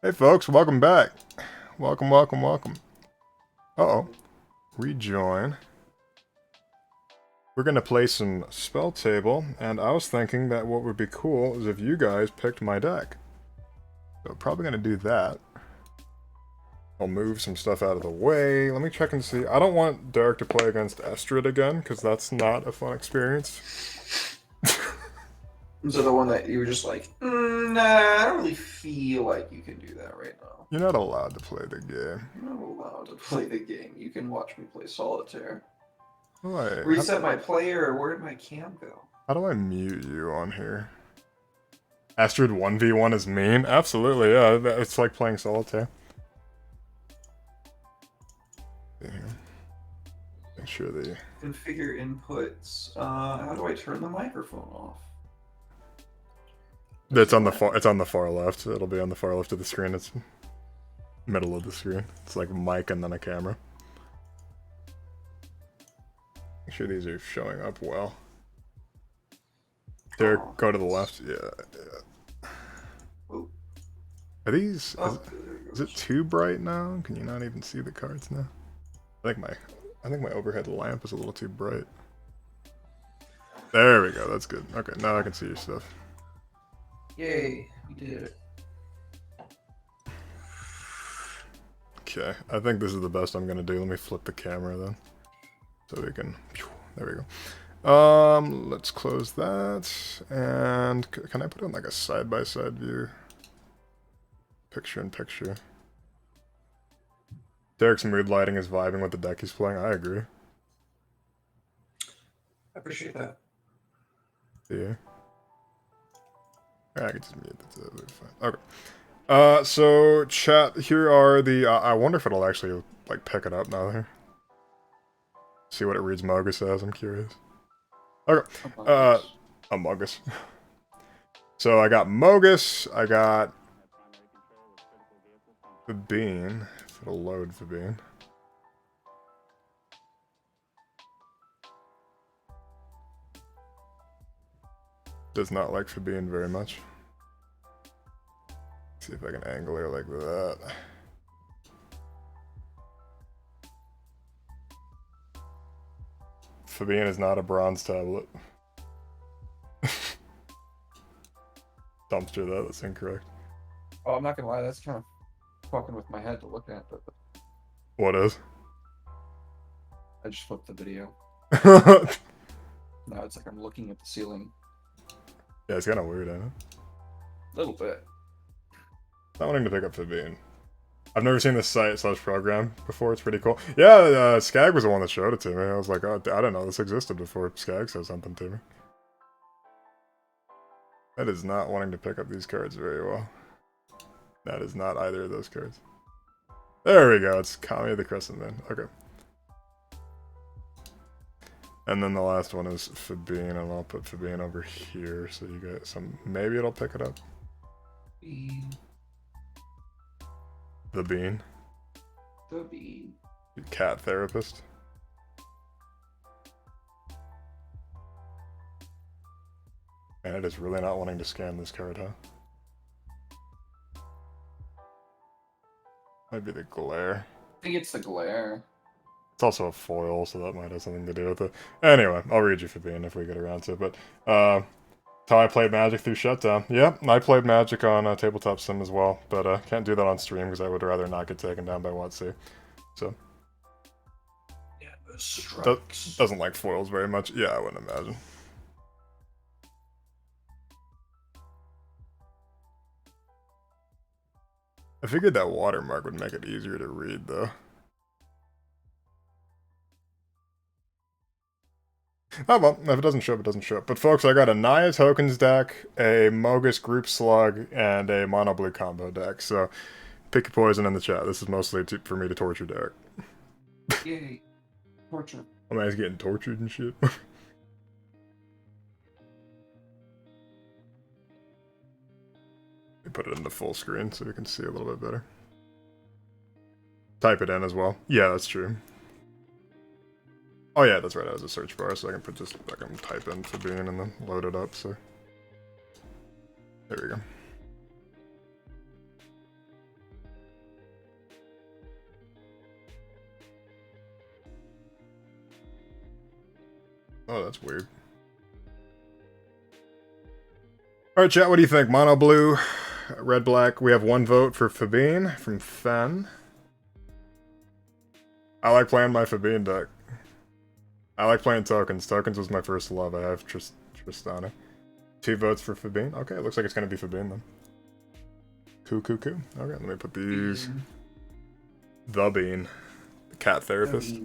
Hey folks, welcome back. Welcome, welcome, welcome. Uh-oh. Rejoin. We're gonna play some SpellTable, and I was thinking that what would be cool is if you guys picked my deck. So probably gonna do that. I'll move some stuff out of the way. Let me check and see. I don't want Derek to play against Estrid again, because that's not a fun experience. So the one that you were just like, nah, I don't really feel like you can do that right now. You're not allowed to play the game. I'm not allowed to play the game. You can watch me play solitaire. Wait, Reset my player, or where did my cam go? how do I mute you on here? Astrid 1v1 is mean? Absolutely, yeah. It's like playing solitaire. Yeah. Make sure the... Configure inputs. How do I turn the microphone off? It's on the far. It's on the far left. It'll be on the far left of the screen. It's middle of the screen. It's like mic and then a camera. Make sure these are showing up well. Derek, go to the left. Yeah. Are these? Is it too bright now? Can you not even see the cards now? I think my overhead lamp is a little too bright. There we go. That's good. Okay, now I can see your stuff. Yay, we did it. Okay, I think this is the best I'm gonna do. Let me flip the camera then, so we can. There we go. Let's close that. And can I put on like a side-by-side view? Picture in picture. Derek's mood lighting is vibing with the deck he's playing. I agree. I appreciate that. Yeah. I can just mute that. Fine. Okay. So chat. Here are the. I wonder if it'll actually like pick it up now. Here. See what it reads Mogus as. I'm curious. Okay. Among Us. So I got Mogus. I got Fabine. If it'll load Fabine. Does not like Fabine very much. See if I can angle her like that. Fabine is not a bronze tablet. Dumpster that, that's incorrect. Oh, I'm not gonna lie, that's kind of fucking with my head to look at, but What is? I just flipped the video. Now it's like I'm looking at the ceiling. Yeah, it's kind of weird, isn't it? A little bit. Not wanting to pick up Fabine. I've never seen this site/program before. It's pretty cool. Yeah, Skag was the one that showed it to me. I was like, oh, I didn't know this existed before Skag said something to me. That is not wanting to pick up these cards very well. That is not either of those cards. There we go. It's Kami of the Crescent Moon. Okay. And then the last one is Fabine, and I'll put Fabine over here so you get some. Maybe it'll pick it up. Bean. The Bean. The bean. Cat therapist. And it is really not wanting to scan this card, huh? Might be the glare. I think it's the glare. It's also a foil, so that might have something to do with it. Anyway, I'll read you Fabine if we get around to it. But, how I played Magic through Shutdown. Yeah, I played Magic on Tabletop Sim as well, but can't do that on stream because I would rather not get taken down by WotC. So. Yeah, doesn't like foils very much. Yeah, I wouldn't imagine. I figured that watermark would make it easier to read, though. Oh well, if it doesn't show up, it doesn't show up. But folks, I got a Naya Tokens deck, a Mogus Group Slug, and a Mono Blue combo deck. So, pick your poison in the chat. This is mostly for me to torture Derek. Yay. Torture. Oh man, he's getting tortured and shit. Put it into full screen so we can see a little bit better. Type it in as well. Yeah, that's true. Oh yeah, that's right, I has a search bar, so I can type in Fabine and then load it up, so. There we go. Oh, that's weird. Alright, chat, what do you think? Mono blue, red black. We have 1 vote for Fabine from Fen. I like playing my Fabine deck. I like playing tokens. Tokens was my first love. I have Tristana. 2 votes for Fabine. Okay, it looks like it's gonna be Fabine then. Cool. Okay, let me put these. The Bean. The cat therapist.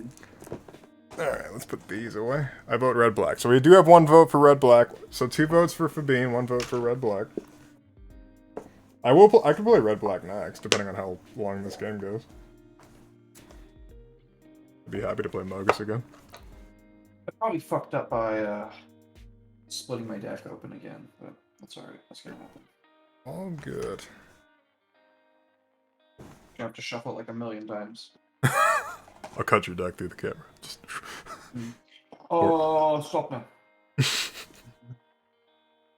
Alright, let's put these away. I vote red black. So we do have 1 vote for red black. So 2 votes for Fabine, 1 vote for red black. I can play red black next, depending on how long this game goes. I'd be happy to play Mogus again. I probably fucked up by splitting my deck open again, but that's alright. That's gonna happen. All good. You have to shuffle it like 1,000,000 times. I'll cut your deck through the camera. Just... Oh, stop now.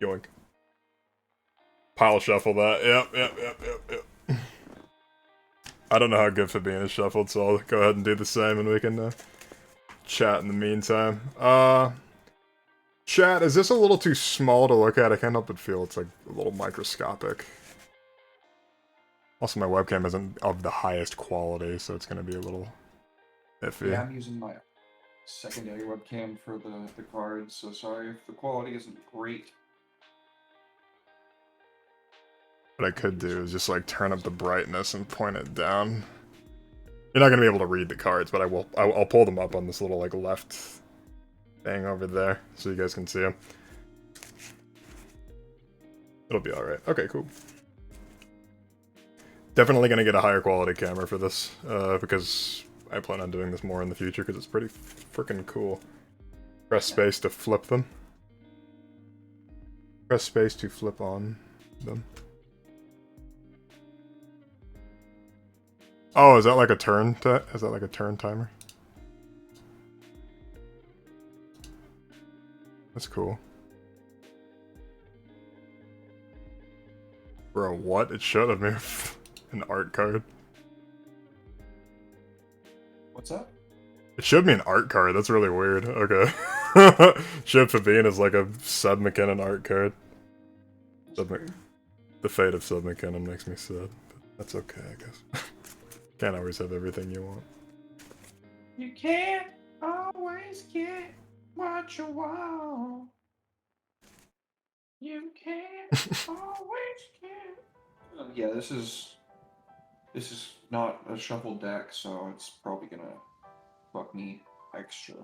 Yoink. Pile shuffle that. Yep. I don't know how good Fabine is shuffled, so I'll go ahead and do the same and we can chat in the meantime. Chat, is this a little too small to look at? I can't help but feel it's like a little microscopic. Also, my webcam isn't of the highest quality, so it's going to be a little iffy. Yeah, I'm using my secondary webcam for the cards, so sorry if the quality isn't great. What I could do is just like turn up the brightness and point it down. You're not going to be able to read the cards, but I'll pull them up on this little like left thing over there so you guys can see them. It'll be alright. Okay, cool. Definitely going to get a higher quality camera for this, because I plan on doing this more in the future because it's pretty freaking cool. Press space to flip them. Press space to flip on them. Oh, is that like a turn? Is that like a turn timer? That's cool. Bro, what? It showed me an art card. What's that? It showed me an art card. That's really weird. Okay. Showed Fabine as like a Sub McKinnon art card. The fate of Sub McKinnon makes me sad. But that's okay, I guess. Can't always have everything you want. You can't always get what you want. You can't always get. Yeah, this is not a shuffled deck, so it's probably gonna fuck me extra.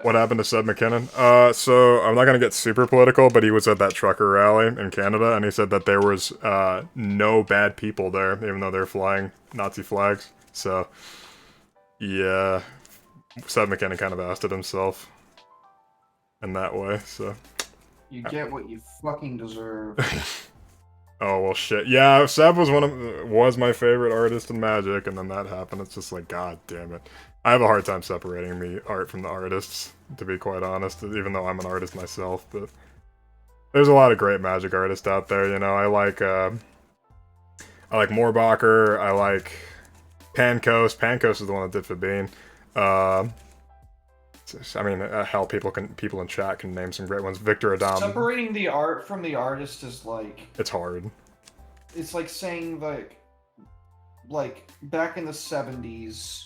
What happened to Seb McKinnon? So I'm not gonna get super political, but he was at that trucker rally in Canada, and he said that there was no bad people there, even though they're flying Nazi flags. So, yeah, Seb McKinnon kind of ousted himself in that way. So you get what you fucking deserve. Oh well, shit. Yeah, Seb was my favorite artist in Magic, and then that happened. It's just like, god damn it. I have a hard time separating the art from the artists, to be quite honest, even though I'm an artist myself. But there's a lot of great Magic artists out there. You know, I like Moorbacher. I like Pankos. Pankos is the one that did Fabine. I mean, hell, people in chat can name some great ones. Victor Adam. Separating the art from the artist is like... It's hard. It's like saying, like back in the 70s,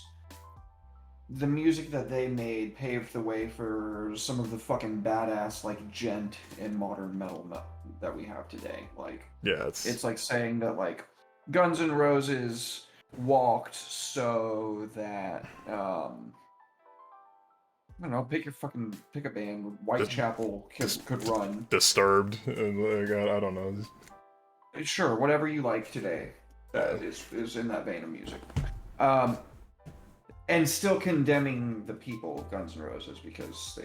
the music that they made paved the way for some of the fucking badass, like, gent and modern metal that we have today. Like, yeah, it's like saying that, like, Guns N' Roses walked so that, I don't know, pick a band. Whitechapel could run. Disturbed. Like, I don't know. Sure, whatever you like today is in that vein of music. And still condemning the people of Guns N' Roses because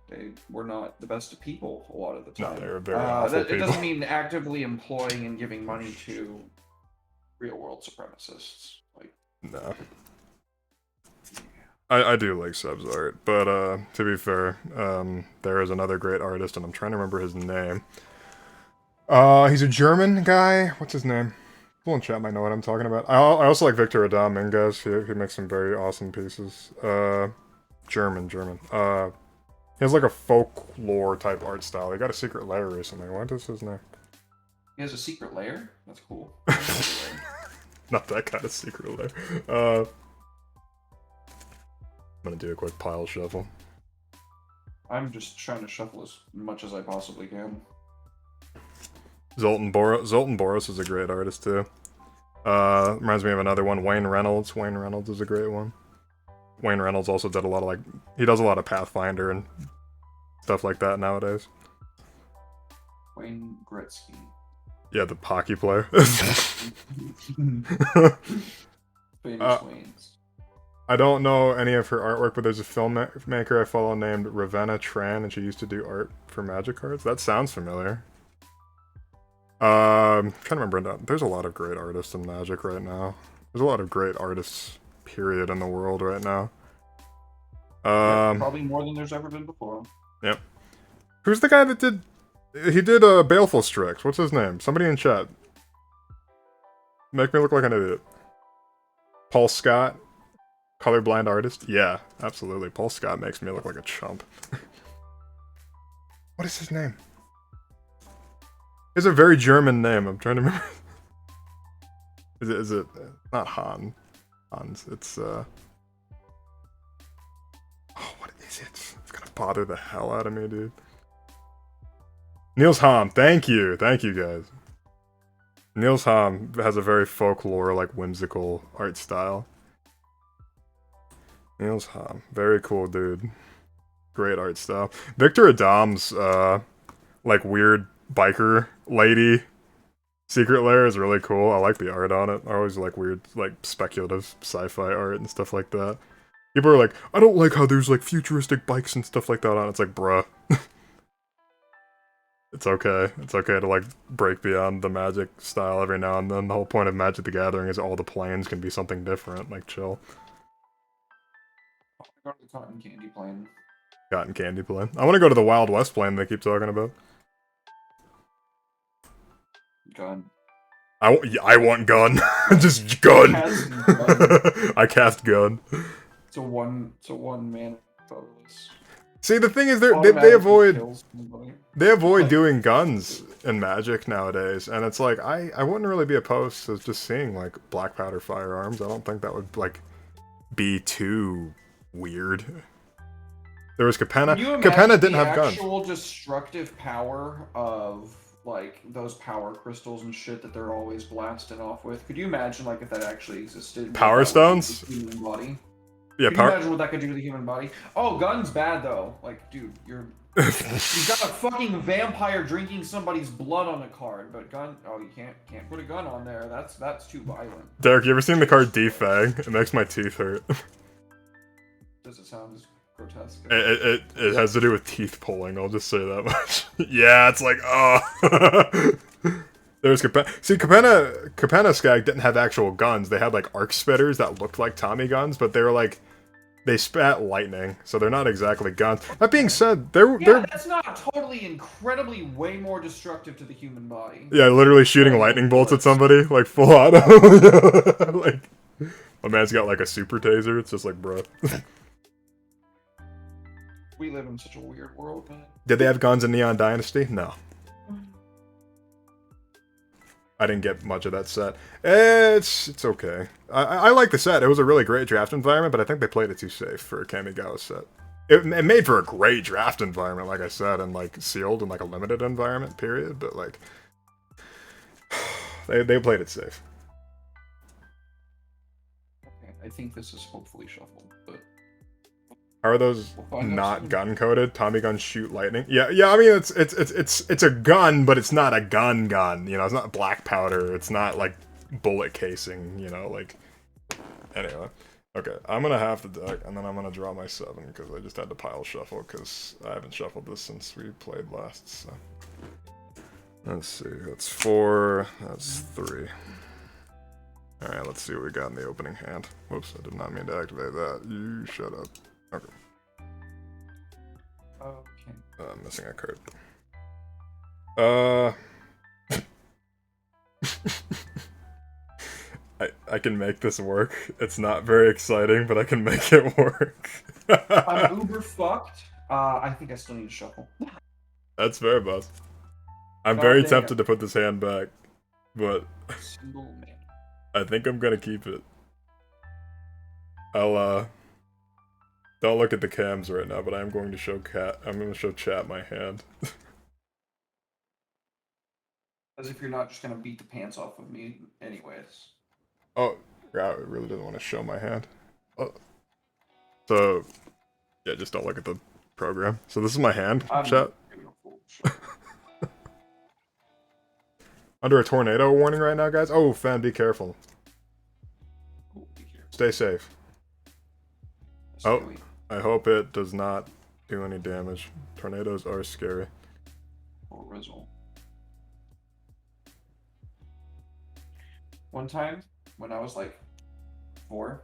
they were not the best of people a lot of the time. No, they were very awful people. It doesn't mean actively employing and giving money to real-world supremacists. Like, no. I do like Seb's art, but to be fair, there is another great artist, and I'm trying to remember his name. He's a German guy. What's his name? People in chat might know what I'm talking about. I also like Victor Adam Minguez. He makes some very awesome pieces. German. He has like a folklore type art style. He got a secret lair recently. What is his name? He has a secret lair? That's cool. Not that kind of secret lair. I'm gonna do a quick pile shuffle. I'm just trying to shuffle as much as I possibly can. Zoltan Boros is a great artist too. Reminds me of another one, Wayne Reynolds. Wayne Reynolds is a great one. Wayne Reynolds also did a lot of like, he does a lot of Pathfinder and stuff like that nowadays. Wayne Gretzky. Yeah, the hockey player. Famous Waynes. I don't know any of her artwork, but there's a filmmaker I follow named Ravenna Tran, and she used to do art for Magic cards. That sounds familiar. Trying to remember. There's a lot of great artists in Magic right now. There's a lot of great artists, period, in the world right now. Probably more than there's ever been before. Yep. Who's the guy that did... He did Baleful Strix. What's his name? Somebody in chat. Make me look like an idiot. Paul Scott? Colorblind artist? Yeah, absolutely. Paul Scott makes me look like a chump. What is his name? It's a very German name. I'm trying to remember. Is it not Hans? It's Oh, what is it? It's gonna bother the hell out of me, dude. Niels Hamm. Thank you guys. Niels Hamm has a very folklore, like whimsical art style. Niels Hamm, very cool dude. Great art style. Victor Adam's like weird biker lady secret lair is really cool. I like the art on it. I always like weird, like speculative sci-fi art and stuff like that. People are like, I don't like how there's like futuristic bikes and stuff like that on it. It's like, bruh. It's okay. It's okay to like break beyond the Magic style every now and then. The whole point of Magic the Gathering is all the planes can be something different. Like, chill. Go to the cotton candy plane. Cotton candy plane. I want to go to the Wild West plane they keep talking about. Gun. I want gun. Just gun. I cast gun. It's a one man colorless. See, the thing is, they avoid doing guns in Magic nowadays, and it's like I wouldn't really be opposed to just seeing like black powder firearms. I don't think that would like be too weird. There was Capenna. Capenna didn't have guns. The actual destructive power of like those power crystals and shit that they're always blasting off with. Could you imagine like if that actually existed? Power stones? Human body. Yeah, Can you imagine what that could do to the human body? Oh, guns bad though. Like, dude, you've got a fucking vampire drinking somebody's blood on a card, but gun. Oh, you can't put a gun on there. That's too violent. Derek, you ever seen the card Defang? It makes my teeth hurt. Does it sound as grotesque? It has to do with teeth pulling. I'll just say that much. Yeah, it's like oh. There's Capenna. See, Capenna Skag didn't have actual guns. They had like arc spitters that looked like Tommy guns, but they were like. They spat lightning, so they're not exactly guns. That being said, they're that's not totally incredibly way more destructive to the human body. Yeah, literally shooting lightning bolts at somebody, like full auto. Like, my man's got like a super taser. It's just like, bro. We live in such a weird world, man. Did they have guns in Neon Dynasty? No. I didn't get much of that set. It's okay. I like the set. It was a really great draft environment, but I think they played it too safe for a Kamigawa set. It made for a great draft environment, like I said, and like sealed in like a limited environment, period. But like, they played it safe. Okay, I think this is hopefully shuffled, but. How are those not gun coded? Tommy guns shoot lightning. Yeah. I mean, it's a gun, but it's not a gun. You know, it's not black powder. It's not like bullet casing. You know, like. Anyway, okay. I'm gonna have the deck, and then I'm gonna draw my 7 because I just had to pile shuffle because I haven't shuffled this since we played last. So let's see. That's 4. That's 3. All right. Let's see what we got in the opening hand. Whoops! I did not mean to activate that. You shut up. Okay. Okay. I'm missing a card. I can make this work. It's not very exciting, but I can make it work. I'm uber fucked. I think I still need to shuffle. That's fair, boss. I'm God very dang tempted it. to put this hand back, but Single man. I think I'm gonna keep it. I'll don't look at the cams right now, but I'm going to show I'm gonna show chat my hand. As if you're not just gonna beat the pants off of me, anyways. Oh, yeah, I really didn't want to show my hand. Oh. So, yeah, just don't look at the program. So this is my hand, chat. Under a tornado warning right now, guys. Oh, fan, be careful. Stay safe. Oh, I hope it does not do any damage. Tornadoes are scary. Or Rizzle. One time, when I was like 4,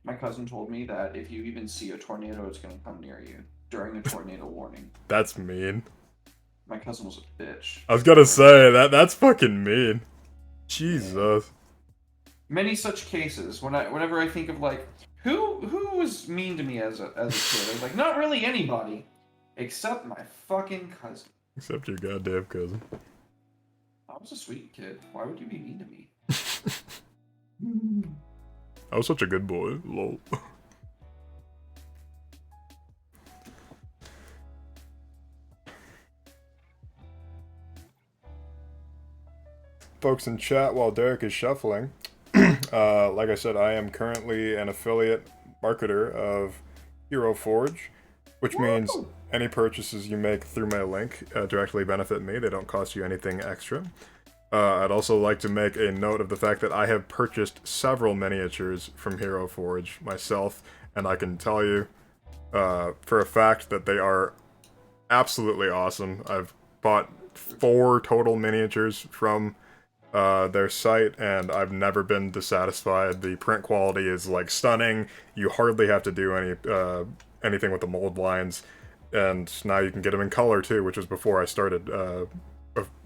my cousin told me that if you even see a tornado, it's gonna come near you during a tornado warning. That's mean. My cousin was a bitch. I was gonna say, that's fucking mean. Jesus. Yeah. Many such cases. Whenever I think of like, who was mean to me as a kid, I was like, not really anybody. Except my fucking cousin. Except your goddamn cousin. I was a sweet kid. Why would you be mean to me? I was such a good boy. Lol. Folks in chat, while Derek is shuffling, like I said, I am currently an affiliate marketer of Hero Forge, which means any purchases you make through my link directly benefit me. They don't cost you anything extra. I'd also like to make a note of the fact that I have purchased several miniatures from Hero Forge myself, and I can tell you for a fact that they are absolutely awesome. I've bought 4 total miniatures from their site, and I've never been dissatisfied. The print quality is like stunning. You hardly have to do anything with the mold lines, and now you can get them in color too, which was before I started.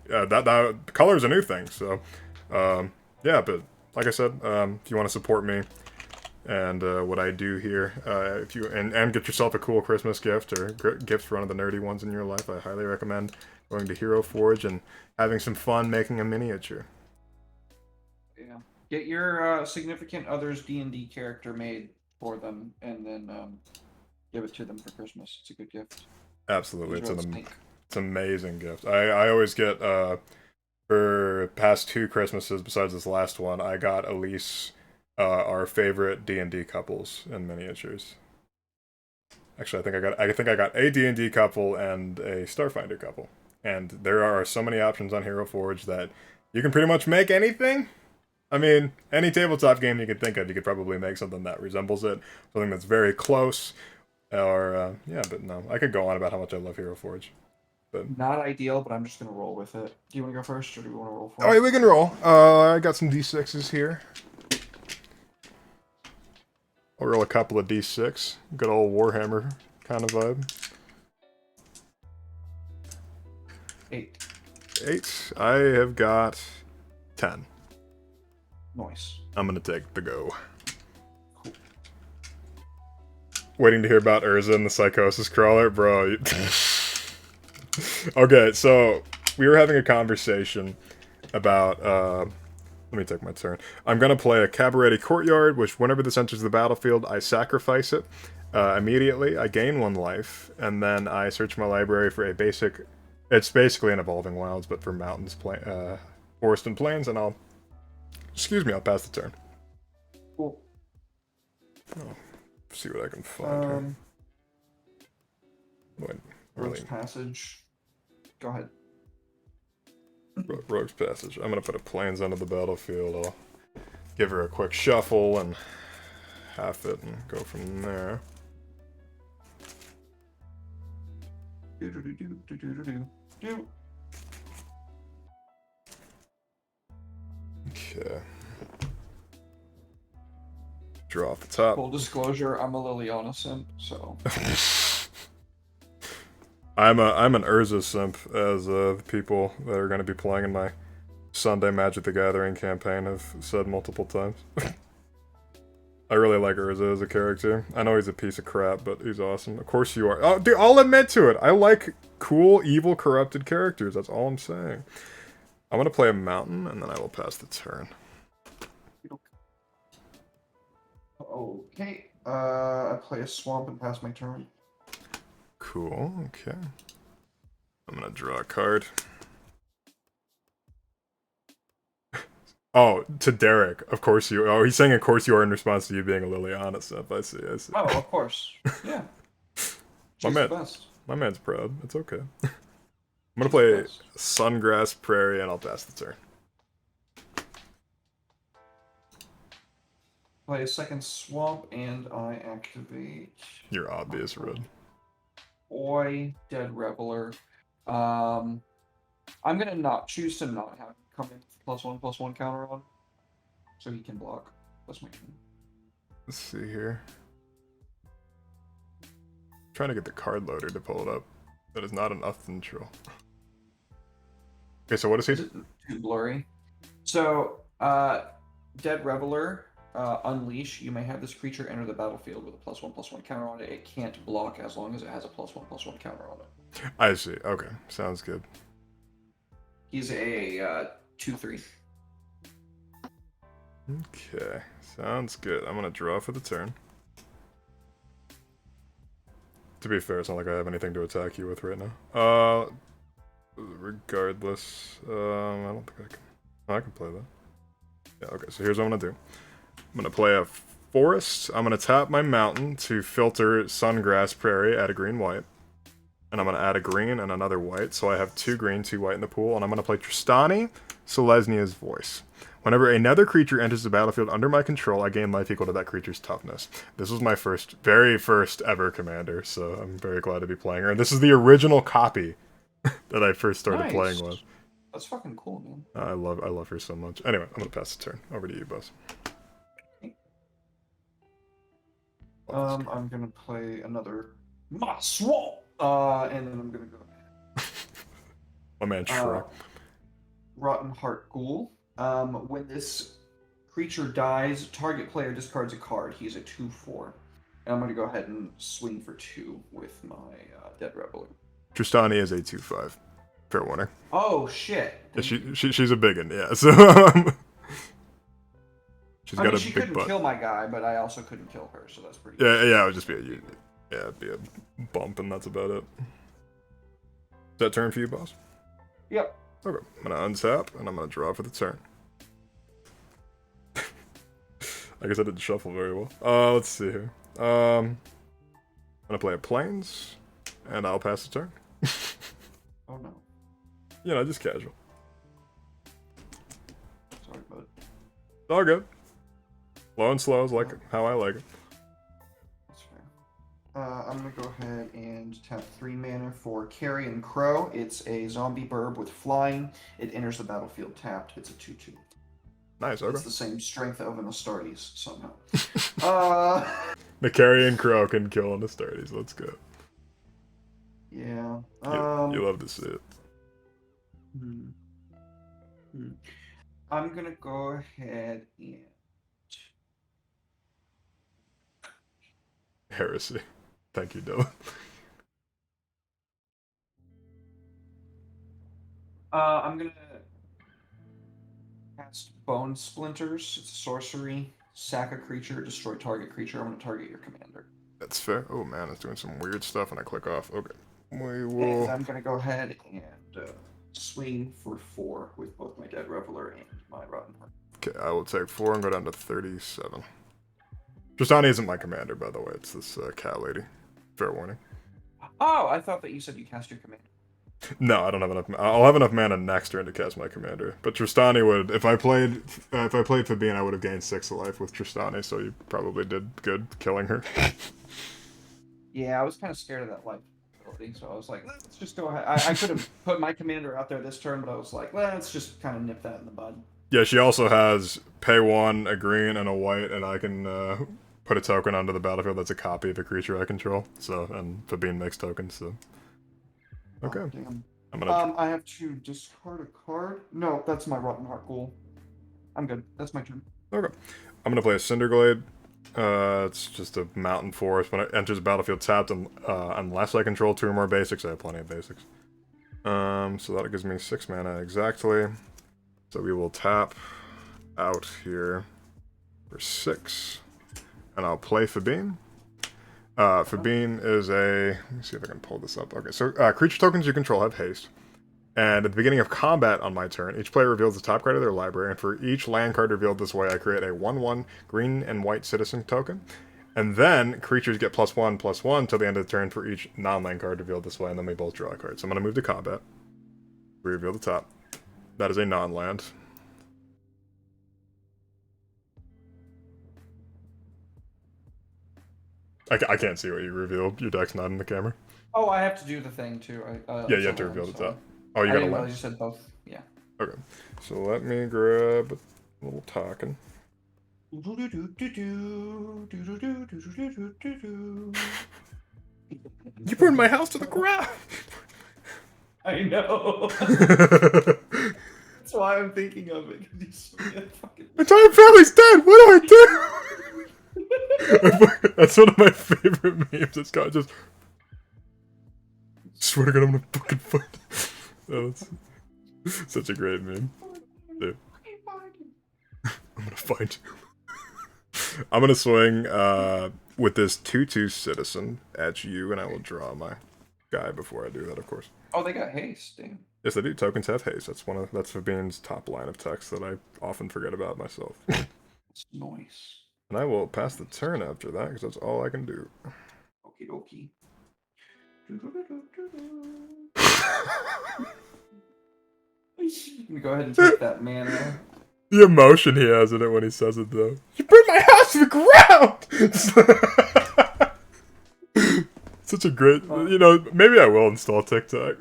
That color is a new thing, so yeah. But like I said, if you want to support me and what I do here, if you and get yourself a cool Christmas gift or gift for one of the nerdy ones in your life, I highly recommend going to Hero Forge and having some fun making a miniature. Yeah, get your significant other's D&D character made for them, and then give it to them for Christmas. It's a good gift. Absolutely, it's an amazing gift. I always get for past 2 Christmases besides this last one, I got Elise our favorite D&D couples in miniatures. Actually, I think I got a D&D couple and a Starfinder couple. And there are so many options on Hero Forge that you can pretty much make anything. I mean, any tabletop game you could think of, you could probably make something that resembles it, something that's very close. Or yeah, but no, I could go on about how much I love Hero Forge. But not ideal, but I'm just gonna roll with it. Do you want to go first, or do you want to roll for? Oh, yeah, we can roll. I got some d6s here. I'll roll a couple of d6. Good old Warhammer kind of vibe. 8. 8. I have got 10. Nice. I'm gonna take the go. Cool. Waiting to hear about Urza and the Psychosis Crawler, bro. Okay, so we were having a conversation about let me take my turn. I'm gonna play a Cabaret Courtyard, which whenever this enters the battlefield, I sacrifice it immediately. I gain 1 life, and then I search my library for a basic. It's basically an Evolving Wilds, but for mountains, forest, and plains, and I'll. Excuse me, I'll pass the turn. Cool. Oh, see what I can find here. Wait, Rogue's Passage. Go ahead. Rogue's Passage. I'm gonna put a plains onto the battlefield. I'll give her a quick shuffle and half it and go from there. Okay. Draw off the top. Full disclosure, I'm a Liliana simp, so. I'm an Urza simp, as the people that are going to be playing in my Sunday Magic the Gathering campaign have said multiple times. I really like Urza as a character. I know he's a piece of crap, but he's awesome. Of course you are. Oh, dude, I'll admit to it. I like cool, evil, corrupted characters. That's all I'm saying. I'm gonna play a mountain, and then I will pass the turn. Okay. I play a swamp and pass my turn. Cool, okay. I'm gonna draw a card. Oh, to Derek. Of course you. Oh, he's saying, of course you are in response to you being a Liliana sip. I see, I see. Oh, of course. Yeah. My She's man, the best. my man's proud. It's okay. I'm gonna She's the play best. Sungrass Prairie, and I'll pass the turn. Play a second swamp, and I activate. You're obvious, Red. Boy, Dead Reveler. I'm gonna not choose to not have him come in with +1/+1 counter on, so he can block. That's my turn. Let's see here. Trying to get the card loader to pull it up. That is not enough control. Okay, so what is he? Is it too blurry? So, Dead Reveler, Unleash. You may have this creature enter the battlefield with a +1/+1 counter on it. It can't block as long as it has a +1/+1 counter on it. I see. Okay, sounds good. He's a 2/3. Okay, sounds good. I'm gonna draw for the turn. To be fair, it's not like I have anything to attack you with right now. Regardless, I don't think I can. Oh, I can play that. Yeah, okay, so here's what I'm gonna do. I'm gonna play a forest. I'm gonna tap my mountain to filter Sungrass Prairie, add a green-white. And I'm gonna add a green and another white, so I have 2 green, 2 white in the pool, and I'm gonna play Tristani, Selesnia's Voice. Whenever another creature enters the battlefield under my control, I gain life equal to that creature's toughness. This was my very first ever commander, so I'm very glad to be playing her. And this is the original copy that I first started playing with. That's fucking cool, man. I love her so much. Anyway, I'm gonna pass the turn. Over to you, boss. I'm gonna play another Swamp. And then I'm gonna go My man Shrek. Rotten Heart Ghoul. When this creature dies, target player discards a card. He's a 2/4. And I'm gonna go ahead and swing for 2 with my Dead Reveler. Tristani is a 2/5. Fair warning. Oh shit. Yeah, she's a big one, yeah. So she's got a she big couldn't butt. kill my guy, but I also couldn't kill her, so that's pretty Yeah, yeah, it would just be it'd be a bump, and that's about it. Is that turn for you, boss? Yep. Okay, I'm gonna untap, and I'm gonna draw for the turn. I guess I didn't shuffle very well. Let's see here. I'm gonna play a plains, and I'll pass the turn. Oh no. You know, just casual. Sorry, bud. It's all good. Low and slow is like how I like it. That's fair. I'm gonna go ahead and tap 3 mana for Carrion Crow. It's a zombie burb with flying. It enters the battlefield tapped. It's a 2/2. Nice, okay. It's the same strength of an Astartes somehow. The Carrion Crow can kill an Astartes. Let's go. Yeah. You love to see it. I'm gonna go ahead and Heresy. Thank you, Dylan. I'm gonna cast Bone Splinters. It's a sorcery. Sack a creature, destroy target creature. I'm gonna target your commander. That's fair. Oh man, it's doing some weird stuff, and I click off. Okay. We And will. I'm gonna go ahead and swing for 4 with both my Dead Reveler and my Rotten Heart. Okay, I will take 4 and go down to 37. Tristani isn't my commander, by the way. It's this cat lady. Fair warning. Oh, I thought that you said you cast your commander. No, I don't have enough. I'll have enough mana next turn to cast my commander. But Tristani would, if I played Fabine, I would have gained 6 of life with Tristani. So you probably did good killing her. Yeah, I was kind of scared of that life ability, so I was like, let's just go ahead. I could have put my commander out there this turn, but I was like, let's just kind of nip that in the bud. Yeah, she also has pay 1, a green, and a white, and I can put a token onto the battlefield that's a copy of a creature I control. So, and Fabine makes tokens, so. Okay. Oh, damn. I'm gonna. I have to discard a card. No, that's my Rotten Heart Ghoul. I'm good. That's my turn. Okay. I'm gonna play a Cinderglade. It's just a mountain forest. When it enters the battlefield tapped, and unless I control 2 or more basics, I have plenty of basics. So that gives me 6 mana exactly. So we will tap out here for 6. And I'll play Fabine. Fabine is a... Let me see if I can pull this up. Okay, so creature tokens you control have haste. And at the beginning of combat on my turn, each player reveals the top card of their library, and for each land card revealed this way, I create a 1/1 green and white citizen token. And then creatures get +1/+1 till the end of the turn for each non-land card revealed this way, and then we both draw a card. So I'm going to move to combat. We reveal the top. That is a non-land. I can't see what you revealed. Your deck's not in the camera. Oh, I have to do the thing too. Yeah, you have to reveal the top. Oh, you I got didn't a realize you said both. Yeah. Okay. So let me grab a little token. You burned my house to the ground! I know. That's why I'm thinking of it. My entire family's dead! What do I do? That's one of my favorite memes. This guy just... Swear to God, I'm gonna fucking fight. Oh, that's such a great meme. Dude. I'm gonna find you. I'm gonna swing with this 2/2 citizen at you, and I will draw my guy before I do that, of course. Oh, they got haste, damn. Yes, they do. Tokens have haste. That's Fabine's top line of text that I often forget about myself. It's nice. And I will pass the turn after that, because that's all I can do. Okie dokie. Go ahead and take that mana. The emotion he has in it when he says it, though. You burned my house to the ground! Such a great... You know, maybe I will install TikTok.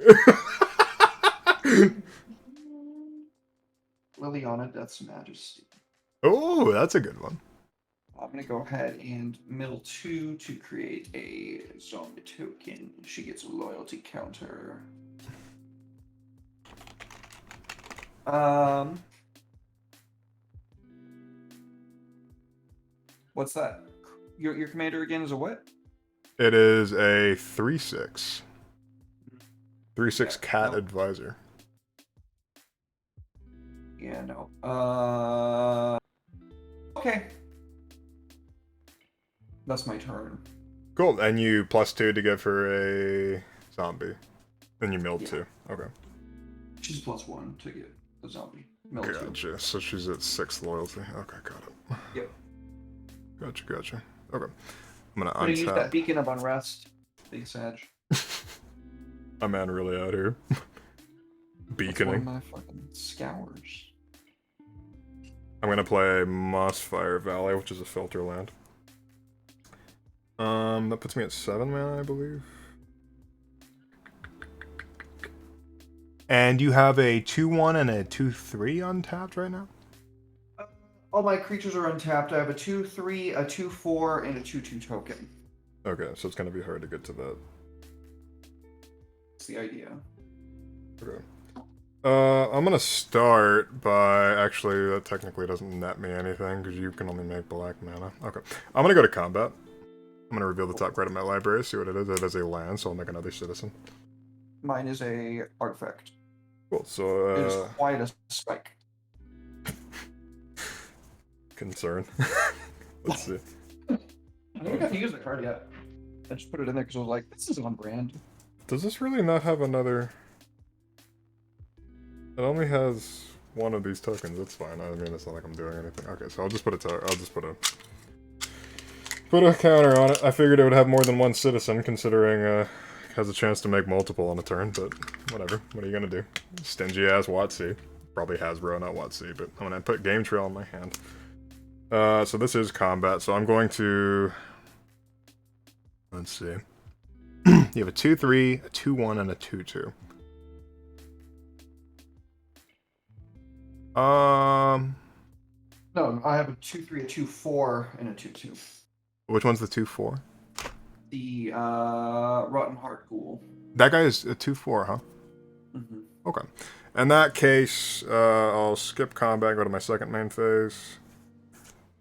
Liliana, Death's Majesty. Oh, that's a good one. I'm gonna go ahead and middle 2 to create a zombie token. She gets a loyalty counter. What's that? Your commander again is a what? It is a 3/6. 3/6 Yeah, cat no. advisor. Yeah, no. Okay. That's my turn. Cool, and you +2 to give her a zombie. Then you milled 2. Okay. She's +1 to get the zombie. Mill 2. Gotcha. So she's at 6 loyalty. Okay, got it. Yep. Gotcha. Okay. I'm gonna use that untap. Beacon of Unrest. Big Sag. My man really out here. That's one of Beaconing. my fucking scours. I'm gonna play Mossfire Valley, which is a filter land. That puts me at 7 mana, I believe. And you have a 2/1 and a 2/3 untapped right now? All my creatures are untapped. I have a 2/3, a 2/4, and a 2/2 token. Okay, so it's gonna be hard to get to that. That's the idea. Okay. I'm gonna start by... Actually, that technically doesn't net me anything, because you can only make black mana. Okay. I'm gonna go to combat. I'm gonna reveal the top card of my library, see what it is. It is a land, so I'll make another citizen. Mine is a artifact. Cool, so, It is quite a spike. Concern. Let's see. I haven't used the card yet. I just put it in there because I was like, this is on brand. Does this really not have another... It only has one of these tokens, that's fine. I mean, it's not like I'm doing anything. Okay, so I'll just put a counter on it. I figured it would have more than one citizen, considering it has a chance to make multiple on a turn, but whatever. What are you gonna do? Stingy ass WotC. Probably Hasbro, not WotC, but I'm gonna put Game Trail in my hand. So this is combat, so I'm going to... Let's see. You have a 2/3, a 2/1, and a 2/2. No, I have a 2/3, a 2/4, and a 2/2. Which one's the 2/4? The Rotten Heart Ghoul. That guy is a 2/4, huh? Mm-hmm. Okay. In that case, I'll skip combat, go to my second main phase.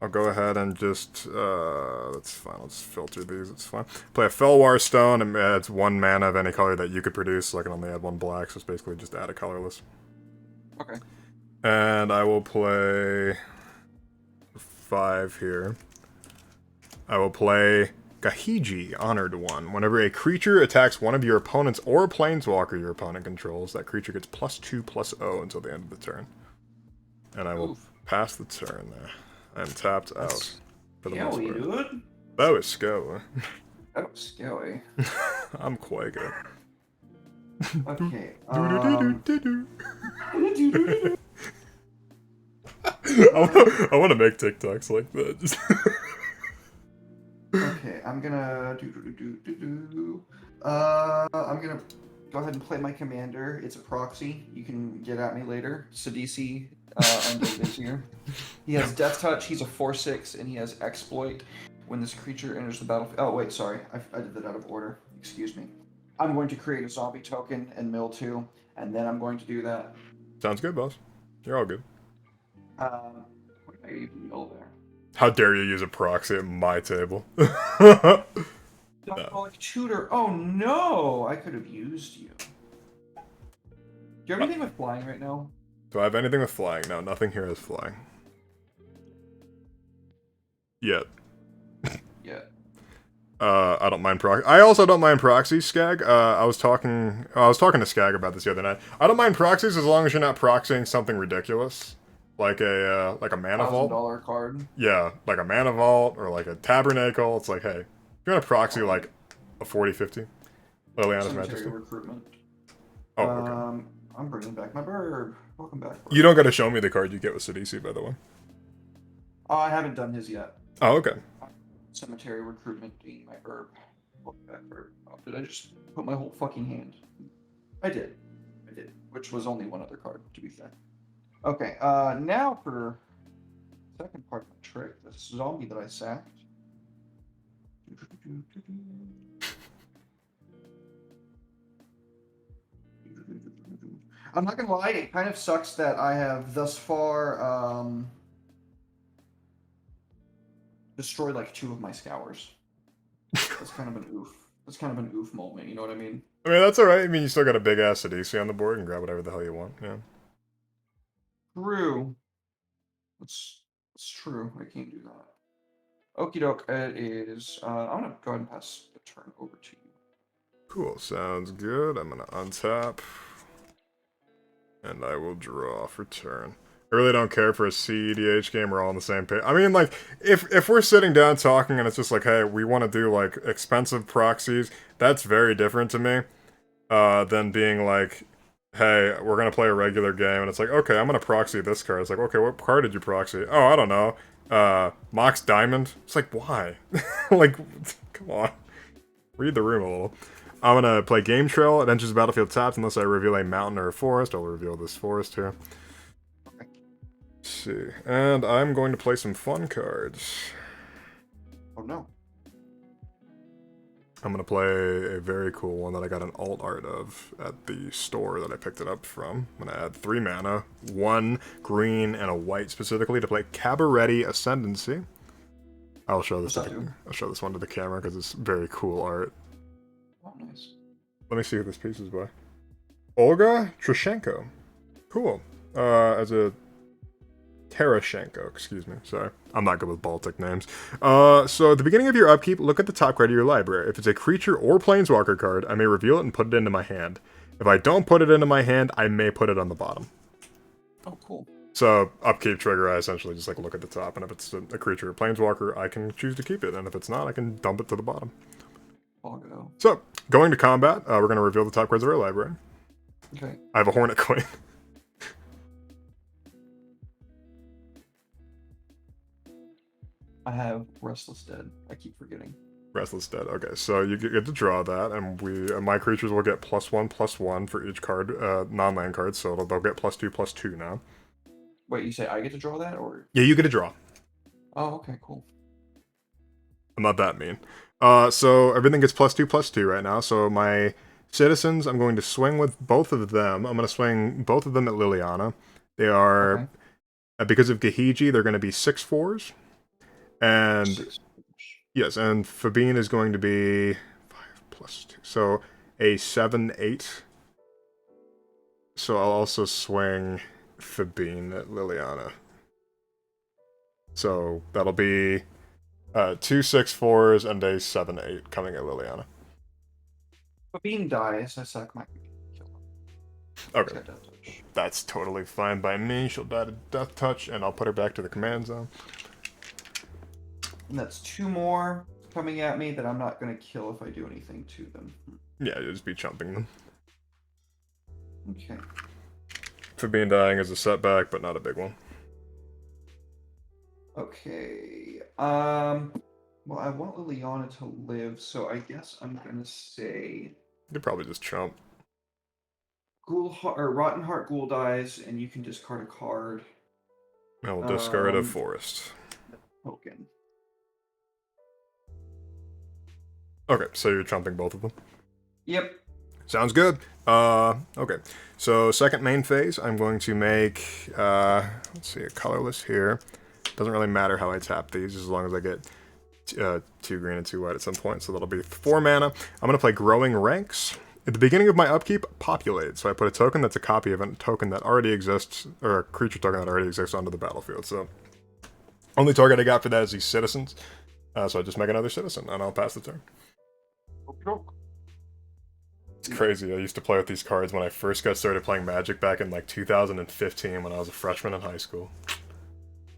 I'll go ahead and just, that's fine, let's filter these, it's fine. Play a Felwar Stone, and adds 1 mana of any color that you could produce, so I can only add 1 black, so it's basically just add a colorless. Okay. And I will play 5 here. I will play Gahiji, Honored One. Whenever a creature attacks one of your opponents or a planeswalker your opponent controls, that creature gets +2/+0 until the end of the turn. And I will pass the turn there. I'm tapped out for the most part. Dude. That was scary. That was scary. I'm quite good. Okay. I want to make TikToks like that. Just Okay, I'm gonna I'm gonna go ahead and play my commander. It's a proxy. You can get at me later. Sidisi, Undead is here. He has Death Touch. He's a 4/6, and he has Exploit. When this creature enters the battlefield. Oh wait, sorry, I did that out of order. Excuse me. I'm going to create a zombie token and mill 2, and then I'm going to do that. sounds good, boss. You're all good. What did I even mill there? How dare you use a proxy at my table? Diabolic Tutor. Oh no! I could have used you. Do you have anything with flying right now? Do I have anything with flying? No, nothing here is flying. Yet. Yeah. I don't mind proxy. I also don't mind proxies, Skag. I was talking to Skag about this the other night. I don't mind proxies as long as you're not proxying something ridiculous, like a mana vault. $1,000 card. Yeah, like a mana vault or like a tabernacle. It's like, hey, if you're gonna proxy like a 40/50, Liliana's Majesty. Recruitment. Oh, okay. I'm bringing back my burb. Welcome back. Burb. You don't gotta show me the card you get with Sidisi, by the way. Oh, I haven't done his yet. Oh, okay. Cemetery recruitment being my burb. Welcome back, burb. Oh, did I just put my whole fucking hand? I did. Which was only one other card, to be fair. Okay, now for the second part of my trick, this zombie that I sacked. I'm not gonna lie, it kind of sucks that I have thus far destroyed like 2 of my scours. That's kind of an oof. That's kind of an oof moment, you know what I mean? I mean, that's alright. I mean, you still got a big ass Sidisi on the board and grab whatever the hell you want, yeah. True. That's true. I can't do that. Okie doke, it is. I'm gonna go ahead and pass the turn over to you. Cool, sounds good. I'm gonna untap. And I will draw for turn. I really don't care for a CEDH game, we're all on the same page. I mean, like, if we're sitting down talking and it's just like, hey, we want to do, like, expensive proxies, that's very different to me, than being like, hey, we're gonna play a regular game, and it's like, okay, I'm gonna proxy this card. It's like, okay, what card did you proxy? Oh, I don't know. Mox Diamond? It's like, why? Like, come on. Read the room a little. I'm gonna play Game Trail. It enters the battlefield tapped unless I reveal a mountain or a forest. I'll reveal this forest here. Let's see. And I'm going to play some fun cards. Oh no. I'm gonna play a very cool one that I got an alt art of at the store that I picked it up from. I'm gonna add 3 mana, 1 green and a white specifically to play Cabaretti Ascendancy. I'll show this. I'll show this one to the camera because it's very cool art. Oh, nice. Let me see who this piece is by. Olga Trashenko. Cool. As a Tarashenko, excuse me. Sorry. I'm not good with Baltic names. So at the beginning of your upkeep, look at the top card of your library. If it's a creature or planeswalker card, I may reveal it and put it into my hand. If I don't put it into my hand, I may put it on the bottom. Oh, cool. So, upkeep trigger, I essentially just like look at the top, and if it's a creature or planeswalker, I can choose to keep it, and if it's not, I can dump it to the bottom. I'll go. So, going to combat, we're going to reveal the top cards of our library. Okay. I have a Hornet Queen. I have Restless Dead. I keep forgetting. Restless Dead. Okay, so you get to draw that, and my creatures will get +1/+1 for each card, non-land card, so they'll get +2/+2 now. Wait, you say I get to draw that, or? Yeah, you get to draw. Oh, okay, cool. I'm not that mean. So everything gets +2/+2 right now, so my citizens, I'm going to swing with both of them. I'm going to swing both of them at Liliana. They are, Okay. because of Gahiji, they're going to be 6/4s. And 6 yes, and Fabine is going to be 5 plus 2. So a 7/8. So I'll also swing Fabine at Liliana. So that'll be 2 6/4s and a 7/8 coming at Liliana. Bean dies, I sack my kill him. Okay, Got death touch. that's totally fine by me. She'll die to Death Touch, and I'll put her back to the command zone. And that's 2 more coming at me that I'm not going to kill if I do anything to them. Yeah, you'll just be chumping them. Okay. Fabine dying is a setback, but not a big one. Okay. Well, I want Liliana to live, so I guess I'm gonna say You could probably just chump. Rotten Heart Ghoul dies, and you can discard a card. I will discard a forest. Token. Okay, so you're chumping both of them? Yep. Sounds good. Okay. So second main phase, I'm going to make, let's see, a colorless here. Doesn't really matter how I tap these, as long as I get 2 green and 2 white at some point, so that'll be 4 mana. I'm going to play Growing Ranks. At the beginning of my upkeep, populate. So I put a token that's a copy of a token that already exists, or a creature token that already exists onto the battlefield. So only target I got for that is these citizens. So I just make another citizen, and I'll pass the turn. It's crazy. I used to play with these cards when I first got started playing Magic back in like 2015 when I was a freshman in high school.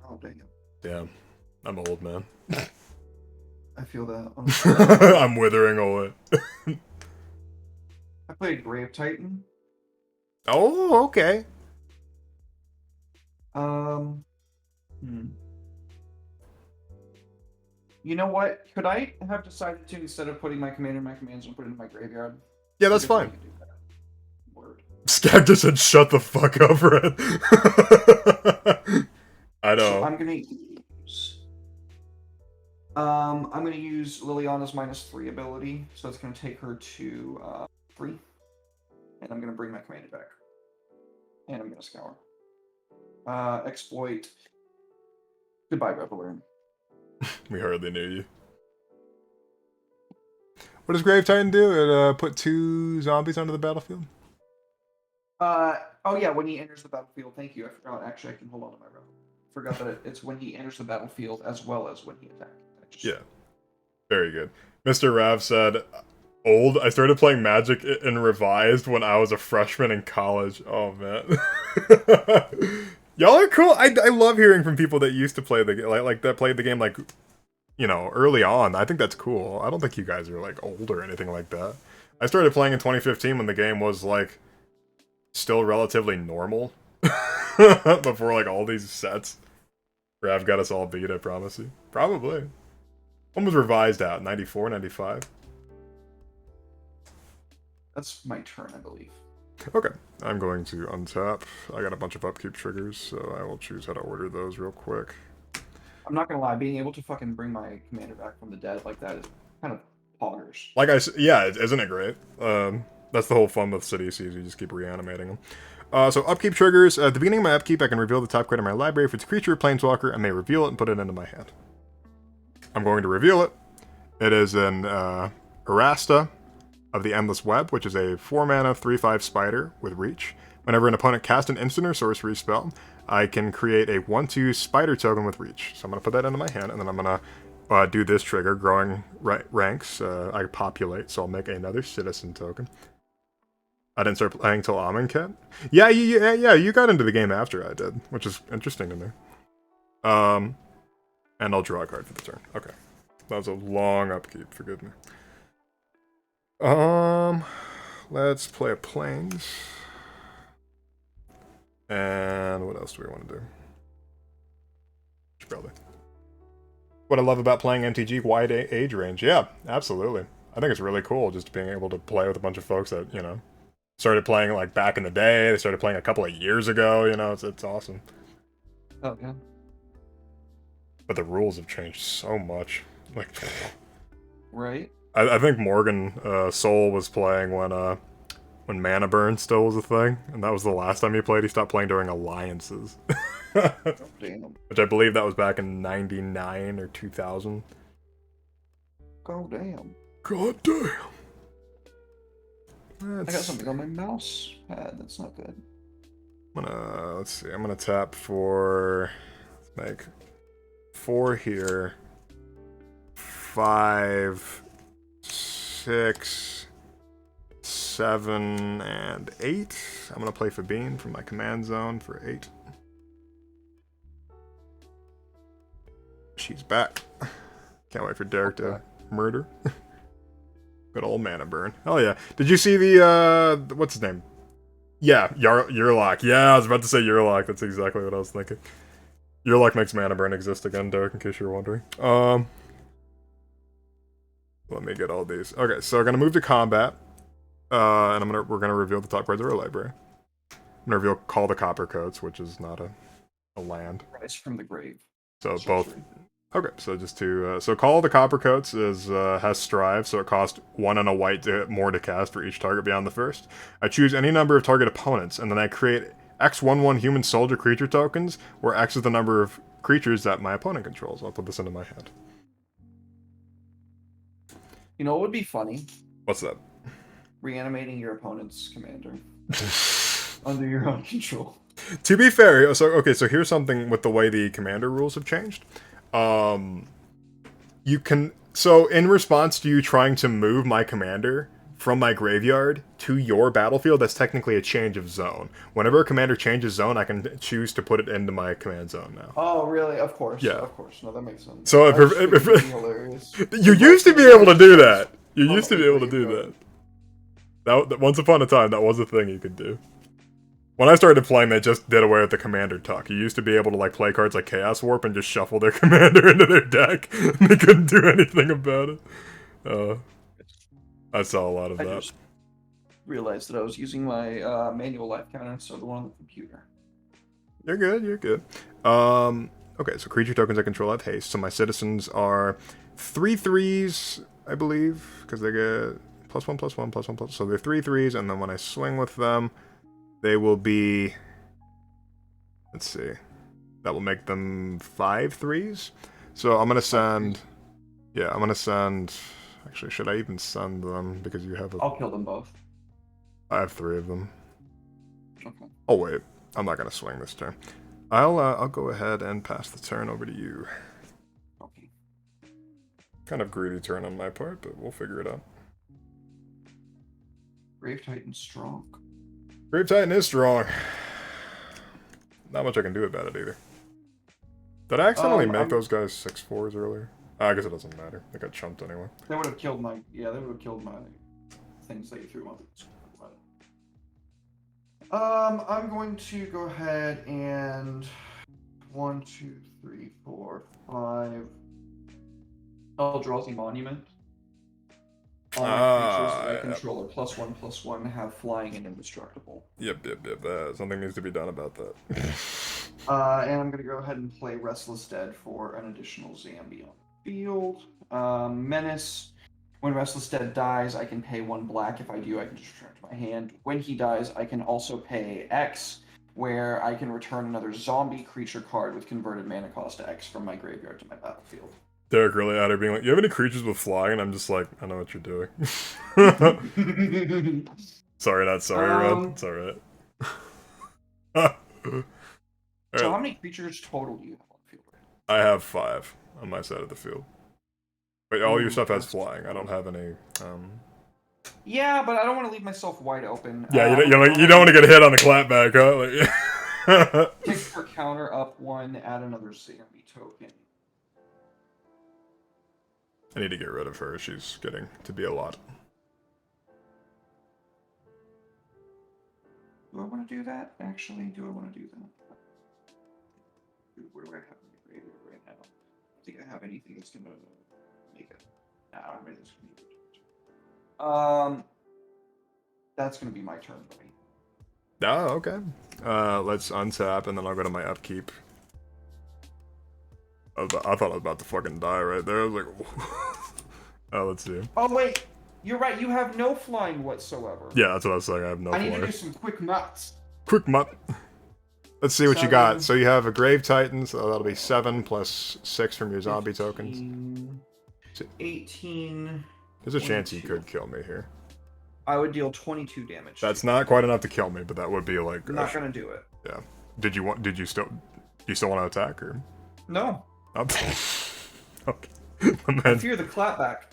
Oh, dang it. Damn. I'm old, man. I feel that. I'm withering away. I played Grave Titan. Oh, okay. You know what? Could I have decided to, instead of putting my commander in my command zone, put it in my graveyard? Yeah, that's fine. Word. Skag just said, "Shut the fuck up, Red." I know. So I'm gonna use Liliana's -3 ability, so it's gonna take her to 3, and I'm gonna bring my commander back, and I'm gonna scour. Exploit. Goodbye, Reveler. We hardly knew you. What does Grave Titan do? It put 2 zombies onto the battlefield? Oh yeah, when he enters the battlefield. Thank you. I forgot. Actually, I can hold on to my Reveler. Forgot that it's when he enters the battlefield as well as when he attacks. Yeah. Very good. Mr. Rav said, old. I started playing Magic in Revised when I was a freshman in college. Oh, man. Y'all are cool. I love hearing from people that used to play the game, like that played the game, like, you know, early on. I think that's cool. I don't think you guys are, like, old or anything like that. I started playing in 2015 when the game was, like, still relatively normal. Before, like, all these sets. Rav got us all beat, I promise you. Probably. When was Revised out? 94, 95? That's my turn, I believe. Okay, I'm going to untap. I got a bunch of upkeep triggers, so I will choose how to order those real quick. I'm not gonna lie, being able to fucking bring my commander back from the dead like that is kind of poggers. Like I said, yeah, isn't it great? That's the whole fun with Cities, you just keep reanimating them. So upkeep triggers. At the beginning of my upkeep, I can reveal the top card of my library. If it's a creature or planeswalker, I may reveal it and put it into my hand. I'm going to reveal it. It is an Erasta of the Endless Web, which is a 4-mana 3/5 spider with reach. Whenever an opponent casts an instant or sorcery spell, I can create a 1/2 spider token with reach. So I'm going to put that into my hand, and then I'm going to do this trigger, Growing Ranks. I populate, so I'll make another citizen token. I didn't start playing till Amonkhet. Yeah, you got into the game after I did, which is interesting to me. And I'll draw a card for the turn. Okay. That was a long upkeep, forgive me. Let's play a Plains. And what else do we want to do? Probably. What I love about playing MTG, wide age range. Yeah, absolutely. I think it's really cool just being able to play with a bunch of folks that, you know, started playing like back in the day. They started playing a couple of years ago, you know, it's awesome. Oh, yeah. But the rules have changed so much. Like, right? I think Morgan Soul was playing when Mana Burn still was a thing, and that was the last time he played. He stopped playing during Alliances. Damn. Which I believe that was back in 99 or 2000. God damn. God damn. I got something on my mouse pad. That's not good. Let's see. I'm gonna tap for. Let's make 4 here. 5, 6, 7, and 8. I'm gonna play Fabine from my command zone for 8. She's back. Can't wait for Derek to murder. Good old mana burn. Hell yeah. Did you see the, what's his name? Yeah, Yurlok. Yeah, I was about to say Yurlok. That's exactly what I was thinking. Yurlok makes mana burn exist again, Derek, in case you're wondering. Let me get all these. Okay, so we're gonna move to combat. And we're gonna reveal the top cards of our library. I'm gonna reveal Call the Copper Coats, which is not a land. Rise from the grave. So both. Okay, so just to so Call the Copper Coats is has Strive, so it costs 1 and a white more to cast for each target beyond the first. I choose any number of target opponents, and then I create X11 human soldier creature tokens, where X is the number of creatures that my opponent controls. I'll put this into my hand. You know what would be funny? What's that? Reanimating your opponent's commander. Under your own control. To be fair, so here's something with the way the commander rules have changed. You can, so in response to you trying to move my commander from my graveyard to your battlefield, that's technically a change of zone. Whenever a commander changes zone, I can choose to put it into my command zone now. Oh, really? Of course. Yeah. Of course. No, that makes sense. So if hilarious. You used to be able to do that. You used to be able to do that. That once upon a time, that was a thing you could do. When I started playing, they just did away with the commander tuck. You used to be able to like play cards like Chaos Warp and just shuffle their commander into their deck, and they couldn't do anything about it. I saw a lot of that. I just realized that I was using my manual life counter instead of the one on the computer. You're good, you're good. Okay, so creature tokens I control have haste. So my citizens are 3/3s, I believe, because they get +1/+1/+1/+. So they're 3/3s, and then when I swing with them, they will be, let's see, that will make them 5/3s. So I'm gonna send, yeah, I'm gonna send, actually, should I even send them, because you have I'll kill them both. I have 3 of them. Okay. Oh wait, I'm not gonna swing this turn. I'll go ahead and pass the turn over to you. Okay. Kind of greedy turn on my part, but we'll figure it out. Grave Titan strong. Grave Titan is strong. Not much I can do about it either. Did I accidentally make those guys 6/4s earlier? I guess it doesn't matter. They got chumped anyway. They would have killed my, yeah, they would have killed my things that you threw on the screen. I'm going to go ahead and 1, 2, 3, 4, 5. Eldrazi Monument. All my creatures that I control are +1/+1, have flying and indestructible. Yep. Something needs to be done about that. And I'm gonna go ahead and play Restless Dead for an additional Zambi on the field. Menace. When Restless Dead dies, I can pay 1 black. If I do, I can just return it to my hand. When he dies, I can also pay X, where I can return another zombie creature card with converted mana cost X from my graveyard to my battlefield. Derek really out there being like, you have any creatures with flying? And I'm just like, I know what you're doing. Sorry, not sorry, Red. It's alright. So how many creatures total do you have on the field? I have 5 on my side of the field. But all your stuff has flying. I don't have any. Yeah, but I don't want to leave myself wide open. Yeah, you don't want to get hit on the clapback, huh? Like, Kick for counter up 1, add another Zambi token. I need to get rid of her. She's getting to be a lot. Do I want to do that? Actually, do I want to do that? Where do I have my graveyard right now? I don't think I have anything that's gonna make it. Nah, I don't really that's gonna be my turn, buddy. Oh, okay. Let's untap, and then I'll go to my upkeep. I thought I was about to fucking die right there. I was like, oh, let's see. Oh, wait! You're right, you have no flying whatsoever. Yeah, that's what I was saying. I have no flying. I need to do some quick nuts. Quick mutt. Let's see what you got. 7, So you have a Grave Titan, so that'll be 7 plus 6 from your zombie tokens. 18. There's a chance you 22. could kill me here. I would deal 22 damage. That's not quite enough to kill me, but that would be like. I'm not gonna do it. Yeah. Did you want? Do you still want to attack or? No. Oh. Okay. I fear the clapback.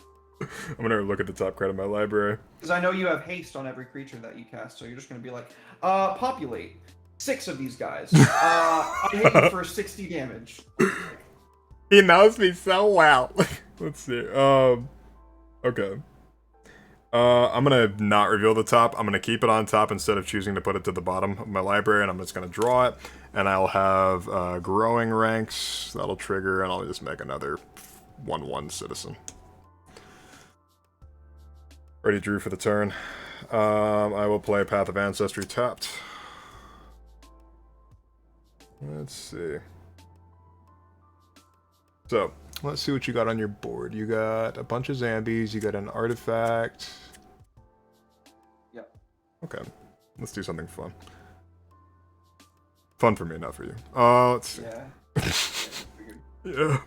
I'm gonna look at the top card of my library. Because I know you have haste on every creature that you cast, so you're just gonna be like, populate 6 of these guys. I hit you for 60 damage. He knows me so well. Let's see. Okay. I'm gonna not reveal the top. I'm gonna keep it on top instead of choosing to put it to the bottom of my library, and I'm just gonna draw it. And I'll have growing ranks. That'll trigger, and I'll just make another 1/1 citizen. Already drew for the turn. I will play Path of Ancestry tapped. Let's see. So, let's see what you got on your board. You got a bunch of zombies, you got an artifact. Yep. Okay, let's do something fun. Fun for me, not for you. Let's see. Yeah. Yeah.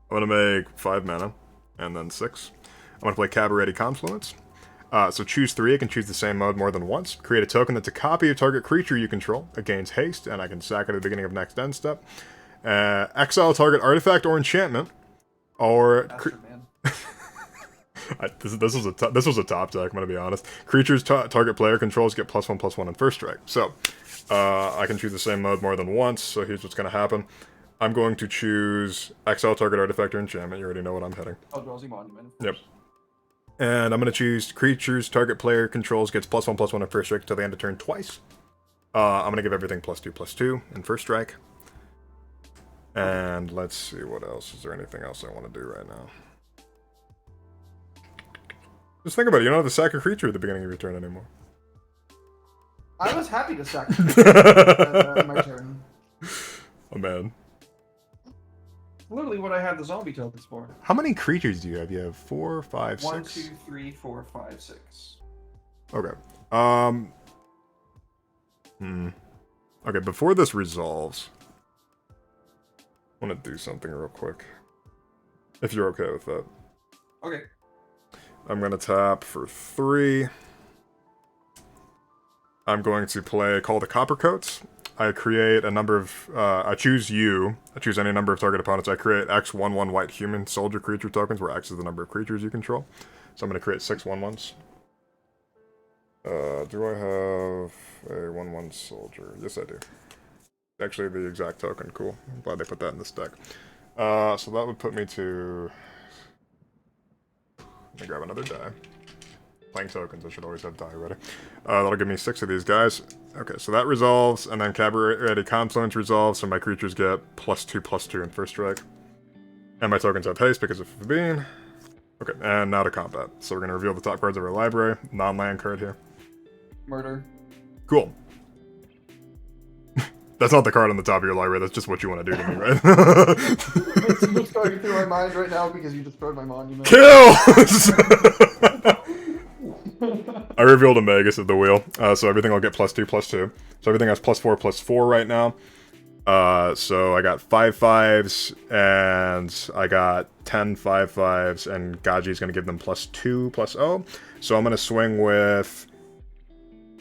I'm gonna make 5 mana, and then 6. I'm gonna play Cabaret Confluence. So choose 3, I can choose the same mode more than once. Create a token that's a copy of target creature you control. It gains haste, and I can sack it at the beginning of next end step. Exile target artifact or enchantment. Or... this was a top deck, I'm gonna be honest. Creatures target player controls get +1/+1 in first strike. So, I can choose the same mode more than once, so here's what's gonna happen. I'm going to choose exile target artifact or enchantment. You already know what I'm hitting. Eldrazi Monument. Yep. And I'm going to choose creatures target player controls gets +1/+1 in first strike until the end of turn twice. I'm going to give everything +2/+2 in first strike. And let's see what else. Is there anything else I want to do right now? Just think about it. You don't have to sack a creature at the beginning of your turn anymore. I was happy to sack my turn. Oh, man. Literally what I have the zombie tokens for. How many creatures do you have? You have 4, 5, 6. 1, 2, 3, 4, 5, 6. Okay. Okay, before this resolves, I want to do something real quick. If you're okay with that. Okay. I'm going to tap for 3. I'm going to play Call the Coppercoats. I create a number of, I choose you. I choose any number of target opponents. I create X 1/1 white human soldier creature tokens, where X is the number of creatures you control. So I'm going to create 6 1/1s. Do I have a 1/1 soldier? Yes, I do. Actually, the exact token. Cool. I'm glad they put that in this deck. So that would put me to... Let me grab another die. Playing tokens, I should always have die ready. That'll give me 6 of these guys. Okay, so that resolves, and then Cabaret Confluence resolves, so my creatures get +2/+2 in first strike. And my tokens have haste because of being. Okay, and now to combat. So we're going to reveal the top cards of our library. Non-land card here. Murder. Cool. That's not the card on the top of your library, that's just what you want to do to me, right? It's just going through my mind right now because you destroyed my monument. Kill! I revealed a Magus at the wheel, so everything will get +2/+2. So everything has +4/+4 right now. So I got 5 5s, and I got 10 5 5s, and Gaji's going to give them +2/+0. So I'm going to swing with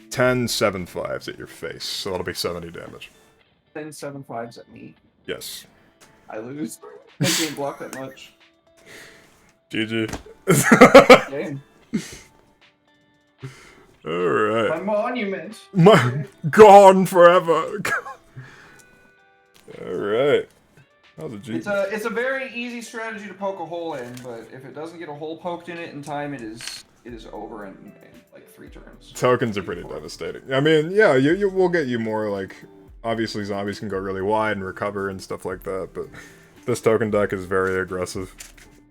10 7 5s at your face, so that'll be 70 damage. 10 7 5s at me. Yes. I lose. I can't block that much. GG. Game. Alright. My monument. Gone forever. Alright. That was a G. It's a very easy strategy to poke a hole in, but if it doesn't get a hole poked in it in time, it is over in like 3 turns. Tokens are pretty devastating. I mean, yeah, you will get you more, like, obviously zombies can go really wide and recover and stuff like that, but this token deck is very aggressive,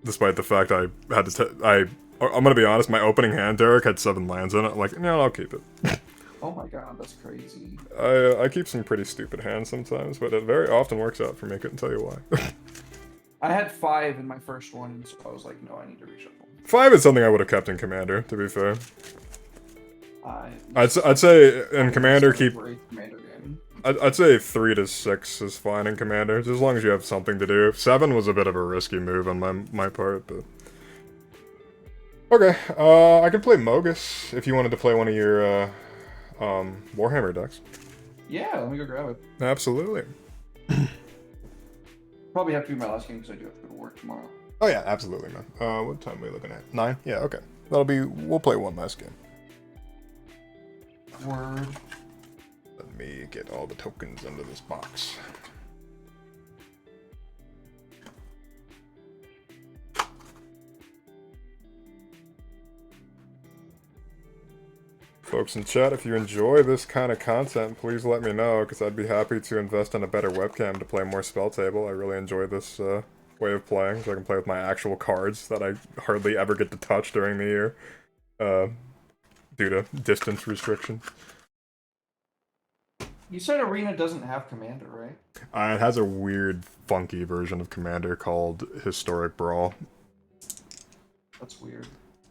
despite the fact I had to I'm gonna be honest, my opening hand, Derek, had 7 lands in it. I'm like, no, I'll keep it. Oh my god, that's crazy. I keep some pretty stupid hands sometimes, but it very often works out for me. I couldn't tell you why. I had 5 in my first one, and so I was like, no, I need to reshuffle. 5 is something I would have kept in Commander, to be fair. I I'd say in Commander keep... Commander game. I'd say 3 to 6 is fine in Commanders, as long as you have something to do. 7 was a bit of a risky move on my part, but... Okay, I could play Mogus if you wanted to play one of your, Warhammer decks. Yeah, let me go grab it. Absolutely. Probably have to be my last game because I do have to go to work tomorrow. Oh yeah, absolutely, man. What time are we looking at? 9? Yeah, okay. We'll play one last game. Word. Let me get all the tokens into this box. Folks in chat, if you enjoy this kind of content, please let me know, because I'd be happy to invest in a better webcam to play more SpellTable. I really enjoy this way of playing, so I can play with my actual cards that I hardly ever get to touch during the year, due to distance restrictions. You said Arena doesn't have Commander, right? It has a weird, funky version of Commander called Historic Brawl. That's weird.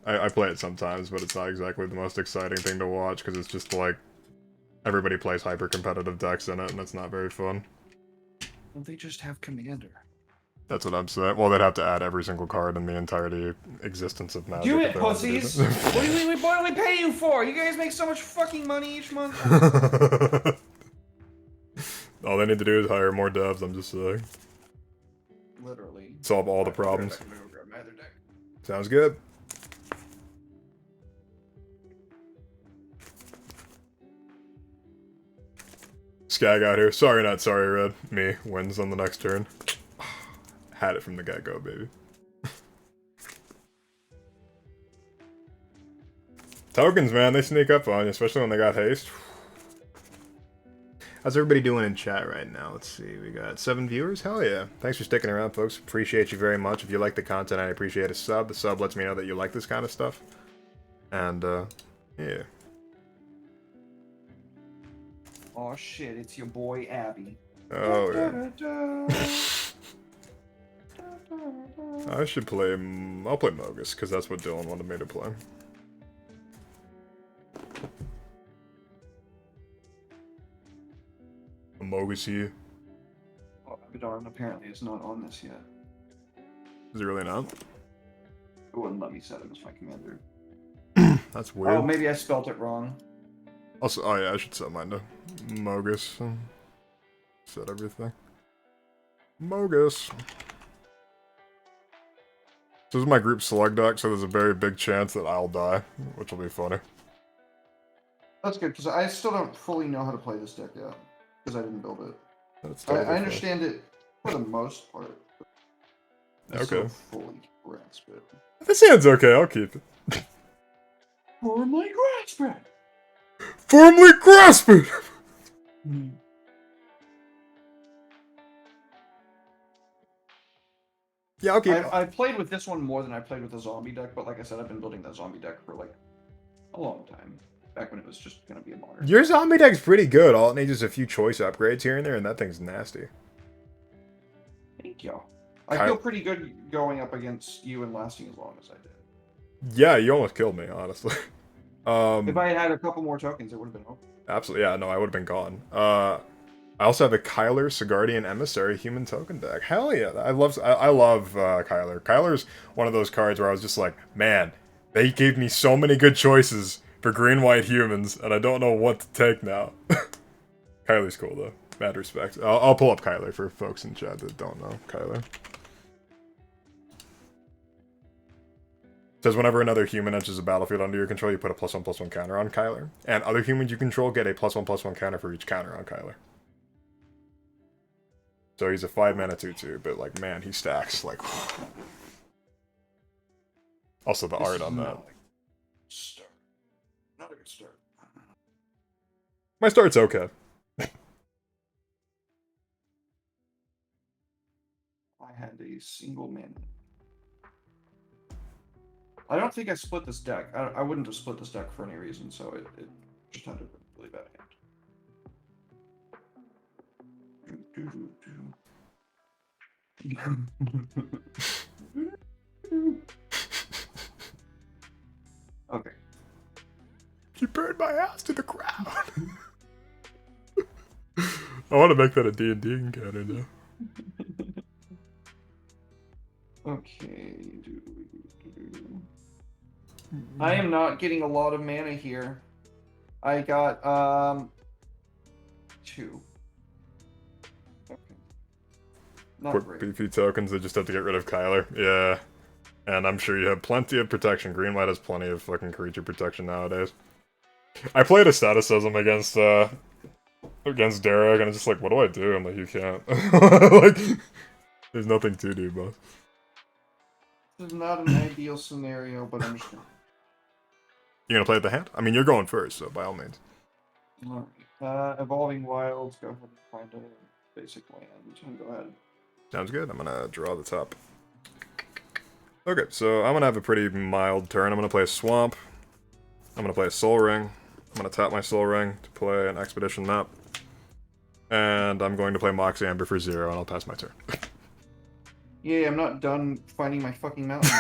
I play it sometimes, but it's not exactly the most exciting thing to watch, because it's just like, everybody plays hyper-competitive decks in it, and it's not very fun. Well, they just have Commander. That's what I'm saying. Well, they'd have to add every single card in the entirety existence of Magic. Do it, pussies! What do we pay you for? You guys make so much fucking money each month. All they need to do is hire more devs, I'm just saying. Literally. Solve all the problems. I'm gonna go grab my other deck. Sounds good. Skag out here. Sorry, not sorry, Red. Me wins on the next turn. Had it from the get-go, baby. Tokens, man, they sneak up on you, especially when they got haste. How's everybody doing in chat right now? Let's see, we got 7 viewers? Hell yeah. Thanks for sticking around, folks. Appreciate you very much. If you like the content, I appreciate a sub. The sub lets me know that you like this kind of stuff. And, yeah. Oh shit, it's your boy Abby. Oh, yeah. I should play... I'll play Mogus, because that's what Dylan wanted me to play. Mogus here. Oh, Abaddon apparently is not on this yet. Is it really not? It wouldn't let me set him as my commander. That's weird. Oh, maybe I spelt it wrong. Also, oh yeah, I should set mine to Mogus. Set everything. Mogus. This is my group select deck, so there's a very big chance that I'll die, which will be funny. That's good, because I still don't fully know how to play this deck yet. Because I didn't build it. That's I totally understand it for the most part. I Okay. still fully grasp it. This hand's okay, I'll keep it. Firmly grasp it! Firmly grasp it! Yeah, I'll keep it. I played with this one more than I played with the zombie deck, but like I said, I've been building that zombie deck for like a long time. Back when it was just gonna be a modern. Your zombie deck's pretty good. All it needs is a few choice upgrades here and there, and that thing's nasty. Thank you. I feel pretty good going up against you and lasting as long as I did. Yeah, you almost killed me, honestly. If I had had a couple more tokens, it would have been over. Absolutely, yeah, no, I would have been gone. I also have a Kyler Sigardian Emissary human token deck. Hell yeah, I love Kyler. Kyler's one of those cards where I was just like, man, they gave me so many good choices for green-white humans, and I don't know what to take now. Kyler's cool, though. Mad respect. I'll pull up Kyler for folks in chat that don't know Kyler. Says whenever another human enters a battlefield under your control, you put a +1/+1 counter on Kyler. And other humans you control get a +1/+1 counter for each counter on Kyler. So he's a 5-mana 2/2, but like, man, he stacks, like... Also the art on that. Start. Not a good start. My start's okay. I had a single mana. I don't think I split this deck. I wouldn't have split this deck for any reason, so it just had a really bad hand. Okay. You burned my house to the ground. I want to make that a D&D encounter now. Okay. I am not getting a lot of mana here. I got 2. Okay. Not Quick great. beefy tokens, I just have to get rid of Kyler. Yeah. And I'm sure you have plenty of protection. Green-white has plenty of fucking creature protection nowadays. I played Asceticism against Derek, and it's just like, what do I do? I'm like, you can't. Like, there's nothing to do, boss. This is not an ideal scenario, but I'm just gonna... You gonna play at the hand? I mean, you're going first, so by all means. Alright. Evolving Wilds, go ahead and find a basic land, and go ahead. Sounds good. I'm gonna draw the top. Okay, so I'm gonna have a pretty mild turn. I'm gonna play a Swamp. I'm gonna play a Soul Ring. I'm gonna tap my Soul Ring to play an Expedition map. And I'm going to play Mox Amber for 0, and I'll pass my turn. Yeah, I'm not done finding my fucking mountain.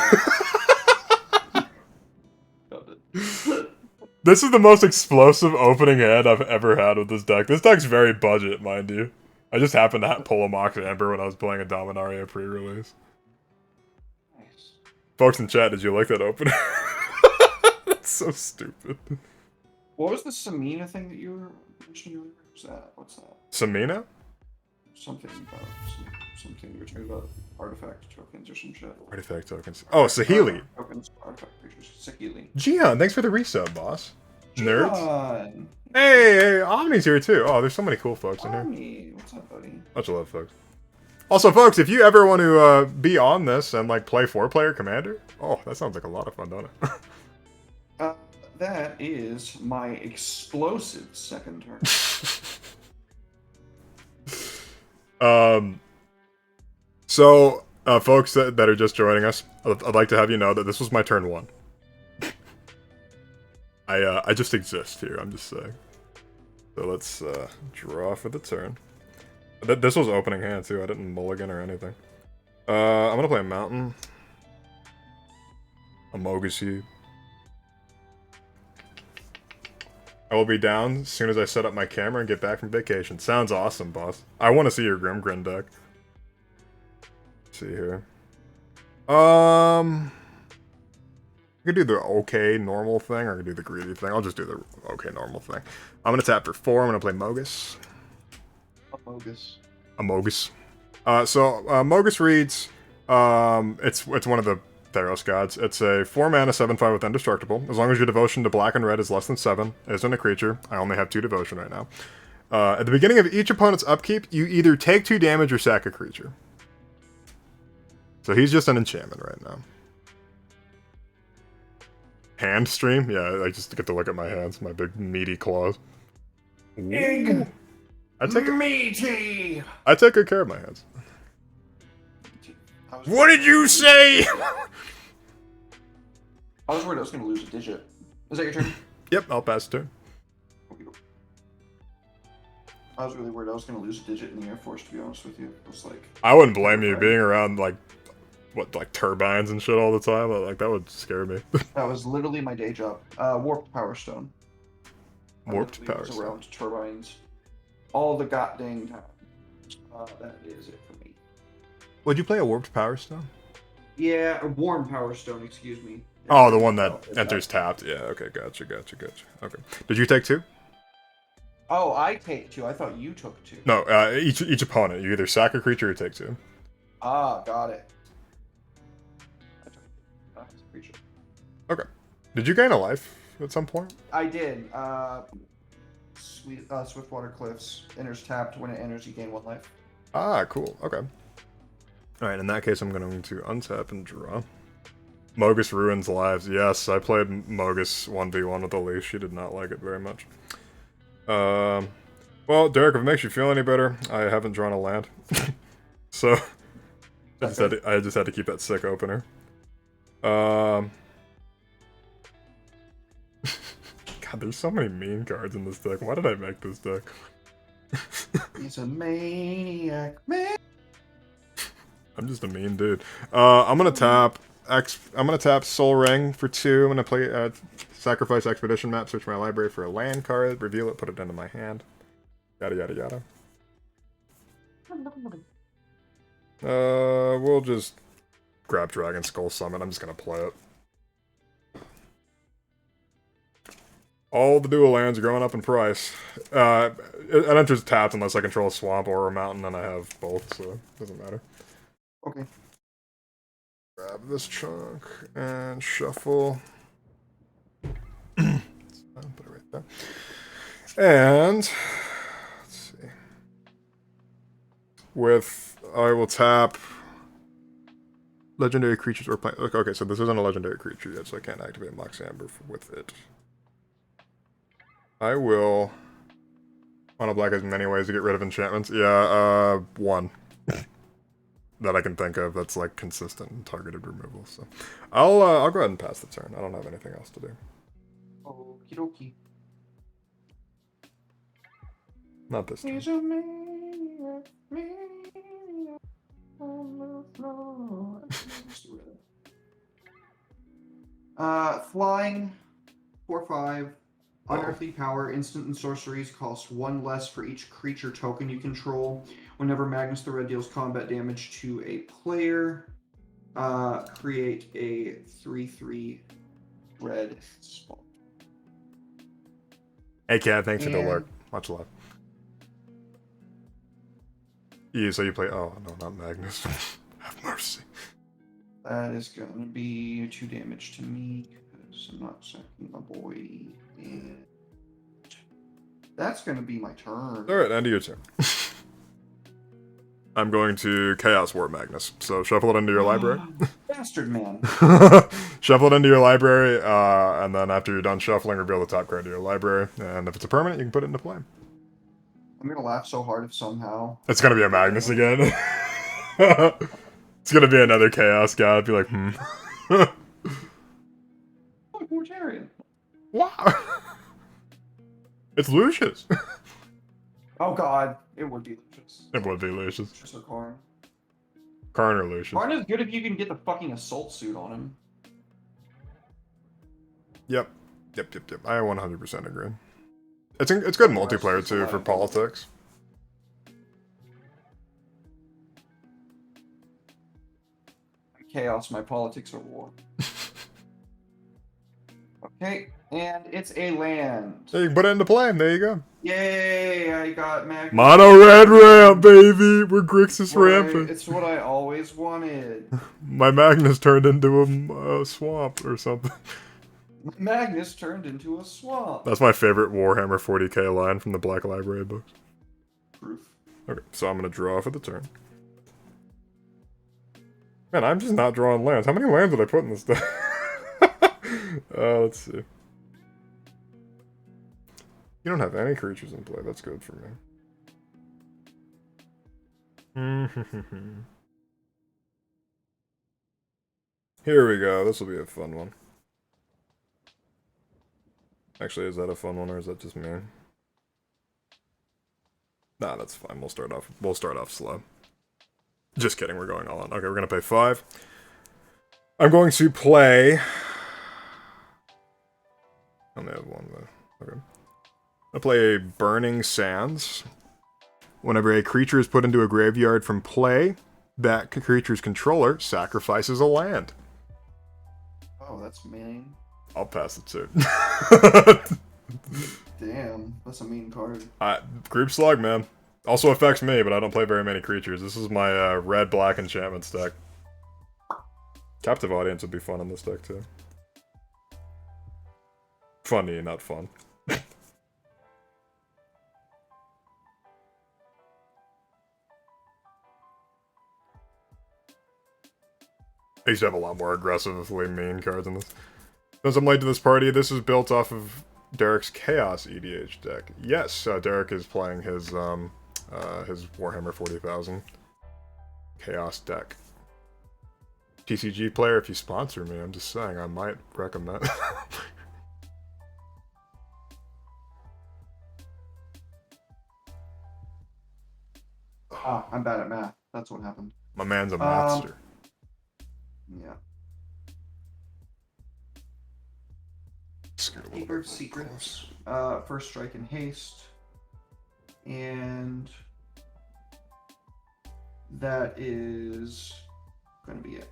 This is the most explosive opening hand I've ever had with this deck. This deck's very budget, mind you. I just happened to pull a Mox Amber when I was playing a Dominaria pre-release. Nice. Folks in chat, did you like that opener? That's so stupid. What was the Samina thing that you were mentioning earlier? What's that? Samina? Something about something you were talking about artifact tokens or some shit. Artifact tokens. Oh, Sahili. Tokens, artifact creatures. Sahili. Jihan, thanks for the resub, boss. Nerds. John. Hey, Omni's here too. Oh, there's so many cool folks in here. Omni, what's up, buddy? Much love, folks. Also, folks, if you ever want to be on this and like play 4-player Commander, oh, that sounds like a lot of fun, don't it? That is my explosive second turn. So, folks that are just joining us, I'd like to have you know that this was my turn 1. I just exist here, I'm just saying. So let's draw for the turn. This was opening hand too, I didn't mulligan or anything. I'm gonna play a Mountain. A Mogashi. I will be down as soon as I set up my camera and get back from vacation. Sounds awesome, boss. I want to see your Grimgrin deck. Let's see here. I could do the okay normal thing, or I could do the greedy thing. I'll just do the okay normal thing. I'm gonna tap for 4. I'm gonna play Mogus. Mogus. A Mogus. Mogus reads, it's one of the Theros gods. It's a 4-mana 7/5 with Indestructible. As long as your devotion to black and red is less than 7, it isn't a creature. I only have 2 devotion right now. At the beginning of each opponent's upkeep, you either take 2 damage or sack a creature. So he's just an enchantment right now. Hand stream? Yeah, I just get to look at my hands, my big meaty claws. Big meaty. I take good care of my hands. What did you say? I was worried I was going to lose a digit. Is that your turn? Yep, I'll pass the turn. I was really worried I was going to lose a digit in the Air Force, to be honest with you. I was like... I wouldn't blame you being around, like turbines and shit all the time. Like, that would scare me. That was literally my day job. Warped Power Stone. Warped Power Stone. Stone. Around turbines. All the goddamn time. That is it for me. Would you play a Warped Power Stone? Yeah, a Warm Power Stone, excuse me. Oh, the one that enters tapped. Yeah, okay, gotcha. Okay. Did you take 2? Oh, I take 2. I thought you took 2. No, each opponent. You either sack a creature or take 2. Ah, got it. I took a creature. Okay. Did you gain a life at some point? I did. Swiftwater Cliffs. Enters tapped. When it enters, you gain 1 life. Ah, cool. Okay. Alright, in that case, I'm going to untap and draw. Mogus ruins lives. Yes, I played Mogus 1v1 with Elise. She did not like it very much. Well, Derek, if it makes you feel any better, I haven't drawn a land. So, I just had to keep that sick opener. God, there's so many mean cards in this deck. Why did I make this deck? He's a maniac, man. I'm just a mean dude. I'm gonna tap Soul Ring for 2. I'm gonna play Sacrifice Expedition map, search my library for a land card, reveal it, put it into my hand. Yada yada yada. We'll just grab Dragon Skull Summon. I'm just gonna play it. All the dual lands are going up in price. It enters tapped unless I control a swamp or a mountain, and I have both, so it doesn't matter. Okay. Grab this chunk and shuffle. Put it right there. And let's see. I will tap legendary creatures or plant. Okay, so this isn't a legendary creature yet, so I can't activate Mox Amber with it. I will mono black has many ways to get rid of enchantments. Yeah, one that I can think of that's like consistent and targeted removal. So I'll go ahead and pass the turn. I don't have anything else to do. Okie dokie. Not this turn. He's a maniac, maniac on the floor. Flying, 4/5. Unearthly power, instant and sorceries cost 1 less for each creature token you control. Whenever Magnus the Red deals combat damage to a player, create a 3/3 red spot. Hey, Cat, thanks for the alert. Much love. So you play. Oh, no, not Magnus. Have mercy. That is going to be 2 damage to me because I'm not sacking my boy. And that's going to be my turn. Alright, end of your turn. I'm going to Chaos War Magnus. So shuffle it into your library. Bastard man. Shuffle it into your library, and then after you're done shuffling, reveal the top card to your library. And if it's a permanent, you can put it into play. I'm going to laugh so hard if somehow... It's going to be a Magnus again. It's going to be another Chaos guy. I'd be like, Oh, Mortarian. Wow. It's Lucius. Oh god, it would be Lucius. It would be Lucius. Lucius or Karn. Karn or Lucius. Karn is good if you can get the fucking assault suit on him. Yep. I 100% agree. It's good in multiplayer too for politics. Chaos, my politics are war. Okay, and it's a land. So you can put it into play, and there you go. Yay, I got Magnus. Mono red ramp, baby! We're Grixis ramping. It's what I always wanted. My Magnus turned into a swamp or something. Magnus turned into a swamp. That's my favorite Warhammer 40k line from the Black Library books. Proof. Okay, so I'm gonna draw for the turn. Man, I'm just not drawing lands. How many lands did I put in this deck? Let's see. You don't have any creatures in play. That's good for me. Here we go. This will be a fun one. Actually, is that a fun one or is that just me? Nah, that's fine. We'll start off slow. Just kidding, we're going all in. Okay, we're gonna pay 5. I'm going to play... I only have 1 though. Okay. I'll play Burning Sands. Whenever a creature is put into a graveyard from play, that creature's controller sacrifices a land. Oh, that's mean. I'll pass it too. Damn, that's a mean card. Group Slug, man. Also affects me, but I don't play very many creatures. This is my red-black enchantments deck. Captive Audience would be fun in this deck, too. Funny, not fun. I used to have a lot more aggressively mean cards in this. Since I'm late to this party, this is built off of Derek's Chaos EDH deck. Yes, Derek is playing his Warhammer 40,000 Chaos deck. TCG player, if you sponsor me, I'm just saying, I might recommend. I'm bad at math. That's what happened. My man's a mathster. Yeah. Keeper of Secrets. First strike and haste. And That is going to be it.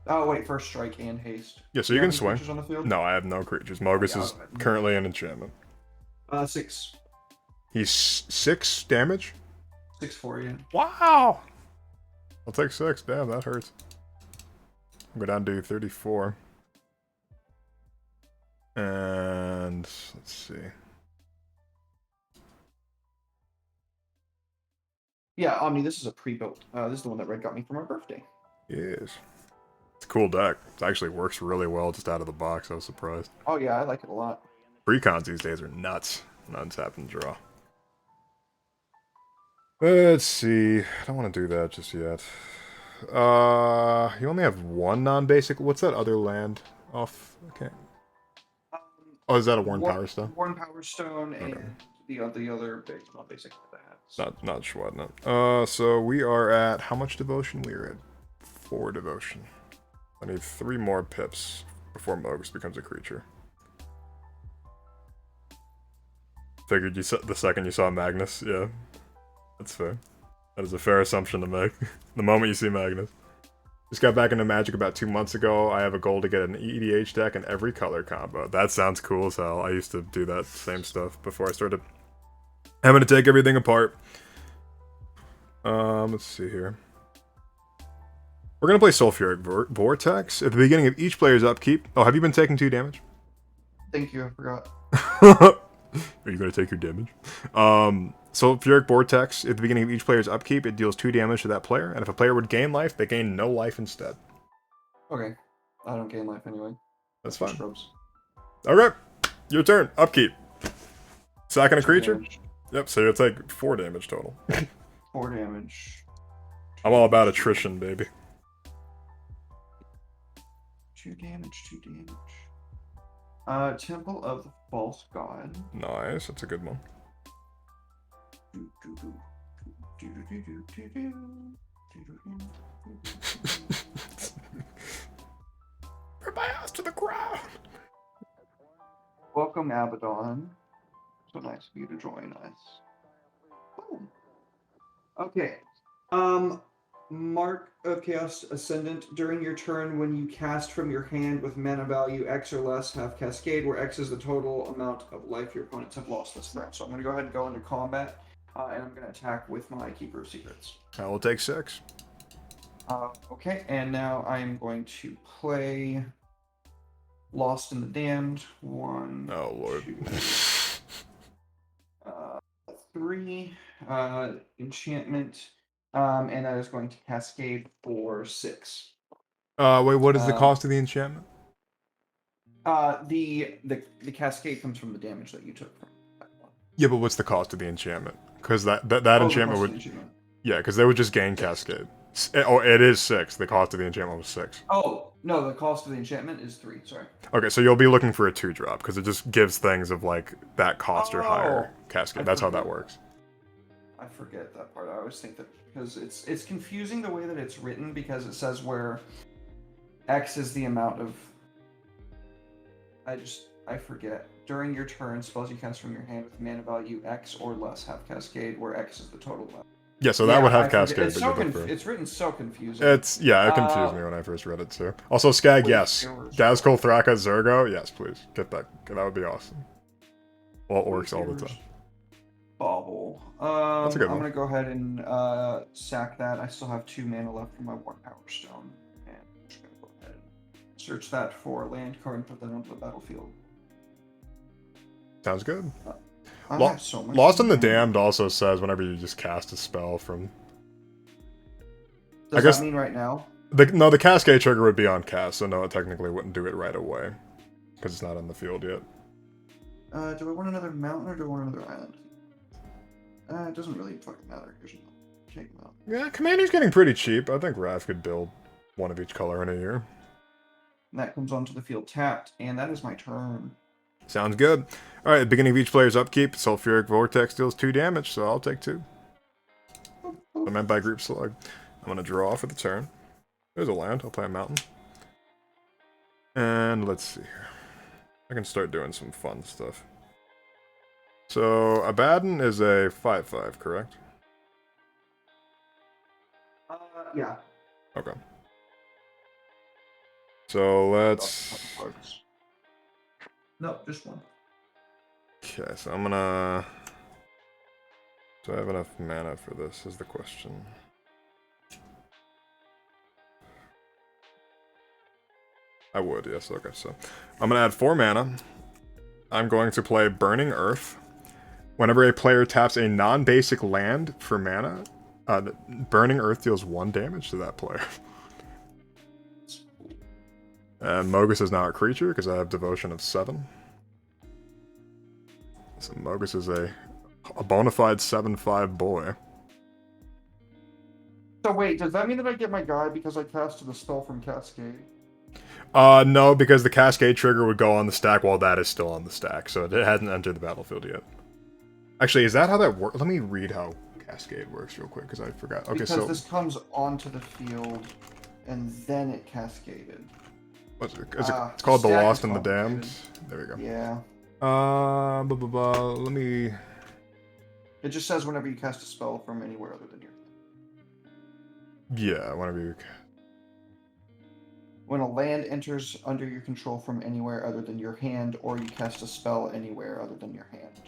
Oh, wait, first strike and haste. Yeah, so Do you you have can any swing. creatures on the field? No, I have no creatures. Oh, Mogus yeah, I'll is go ahead. currently an enchantment. 6. He's 6 damage? 6 for you. Wow! I'll take 6. Damn, that hurts. I'll go down to 34. And let's see. Yeah, Omni, this is a pre-built. This is the one that Red got me for my birthday. Yes. It's a cool deck. It actually works really well just out of the box. I was surprised. Oh, yeah, I like it a lot. Precons these days are nuts. Untap and draw. Let's see. I don't want to do that just yet. You only have one non-basic. What's that other land off? Okay. Um, Oh, is that a Worn Power Stone? Worn Power Stone Okay. and the other big, not basic that. Not Schwad, no. So we are at how much devotion? We are at 4 devotion. I need 3 more pips before Mogus becomes a creature. Figured you saw the second you saw Magnus, yeah. That's fair. That is a fair assumption to make. The moment you see Magnus. Just got back into Magic about 2 months ago. I have a goal to get an EDH deck in every color combo. That sounds cool as hell. I used to do that same stuff before I started having to take everything apart. Let's see here. We're gonna play Sulfuric Vortex. At the beginning of each player's upkeep... Oh, have you been taking 2 damage? Thank you, I forgot. Are you gonna take your damage? Sulfuric Vortex. At the beginning of each player's upkeep, it deals 2 damage to that player, and if a player would gain life, they gain no life instead. Okay. I don't gain life anyway. That's fine. Scrubs. Okay, your turn. Upkeep. Sacking a creature? Damage. Yep, so you'll take 4 damage total. 4 damage. I'm all about attrition, baby. 2 damage, 2 damage. Temple of the False God. Nice, that's a good one. Rip my ass to the ground! Welcome, Abaddon. So nice of you to join us. Boom. Okay. Mark of Chaos Ascendant. During your turn, when you cast from your hand with mana value X or less, have Cascade, where X is the total amount of life your opponents have lost this turn. So I'm going to go ahead and go into combat, and I'm going to attack with my Keeper of Secrets. I will take 6. Okay, and now I'm going to play Lost in the Damned. 1, Oh, Lord. 2, 3. Enchantment. And that is going to cascade for 6. Wait, what is the cost of the enchantment? The cascade comes from the damage that you took from that one. Yeah, but what's the cost of the enchantment? Because that enchantment would... Enchantment. Yeah, because they would just gain Cascade. Oh, it is 6. The cost of the enchantment was 6. Oh, no, the cost of the enchantment is 3, sorry. Okay, so you'll be looking for a 2-drop, because it just gives things of, like, that cost or higher Cascade. That's how that works. I forget that part. I always think that, because it's confusing the way that it's written, because it says where X is the amount of... I forget. During your turn, spells you cast from your hand with mana value X or less have Cascade, where X is the total level. Yeah, so that would have Cascade. It's written so confusing. It confused me when I first read it too. Also, Skag, yes. Dazkul, Thraka, Zergo, yes, please. Get that. That would be awesome. Well, it works all the time. Bauble. That's a good one. I'm gonna go ahead and sack that. I still have 2 mana left for my Worn Power Stone. And I'm just gonna go ahead and search that for a land card and put that onto the battlefield. Sounds good. I have so much Lost in the Damned also says whenever you just cast a spell from... Does that mean right now? No, the Cascade trigger would be on cast, so no, it technically wouldn't do it right away. Because it's not in the field yet. Do I want another mountain or do I want another island? It doesn't really fucking matter. Take them out. Yeah, Commander's getting pretty cheap. I think Raph could build one of each color in a year. And that comes onto the field tapped, and that is my turn. Sounds good. Alright, at the beginning of each player's upkeep, Sulfuric Vortex deals 2 damage, so I'll take 2. I meant by Group Slug. I'm going to draw for the turn. There's a land. I'll play a mountain. And let's see here. I can start doing some fun stuff. So, Abaddon is a 5/5, correct? Yeah. Okay. So let's... No, just one. Okay, so I'm gonna... Do I have enough mana for this, is the question. I would, yes, okay, so... I'm gonna add 4 mana. I'm going to play Burning Earth. Whenever a player taps a non-basic land for mana, Burning Earth deals 1 damage to that player. And Mogus is now a creature, because I have Devotion of 7. So Mogus is a bona fide 7/5 boy. So wait, does that mean that I get my guy because I casted a spell from Cascade? No, because the Cascade trigger would go on the stack while that is still on the stack, so it hasn't entered the battlefield yet. Actually, is that how that works? Let me read how Cascade works real quick, because I forgot. Okay, Because so... this comes onto the field, and then it cascaded. What's it? It's called The stack Lost is and the Damned. complicated. There we go. Yeah. Let me... It just says whenever you cast a spell from anywhere other than your... Yeah, whenever you... When a land enters under your control from anywhere other than your hand, or you cast a spell anywhere other than your hand.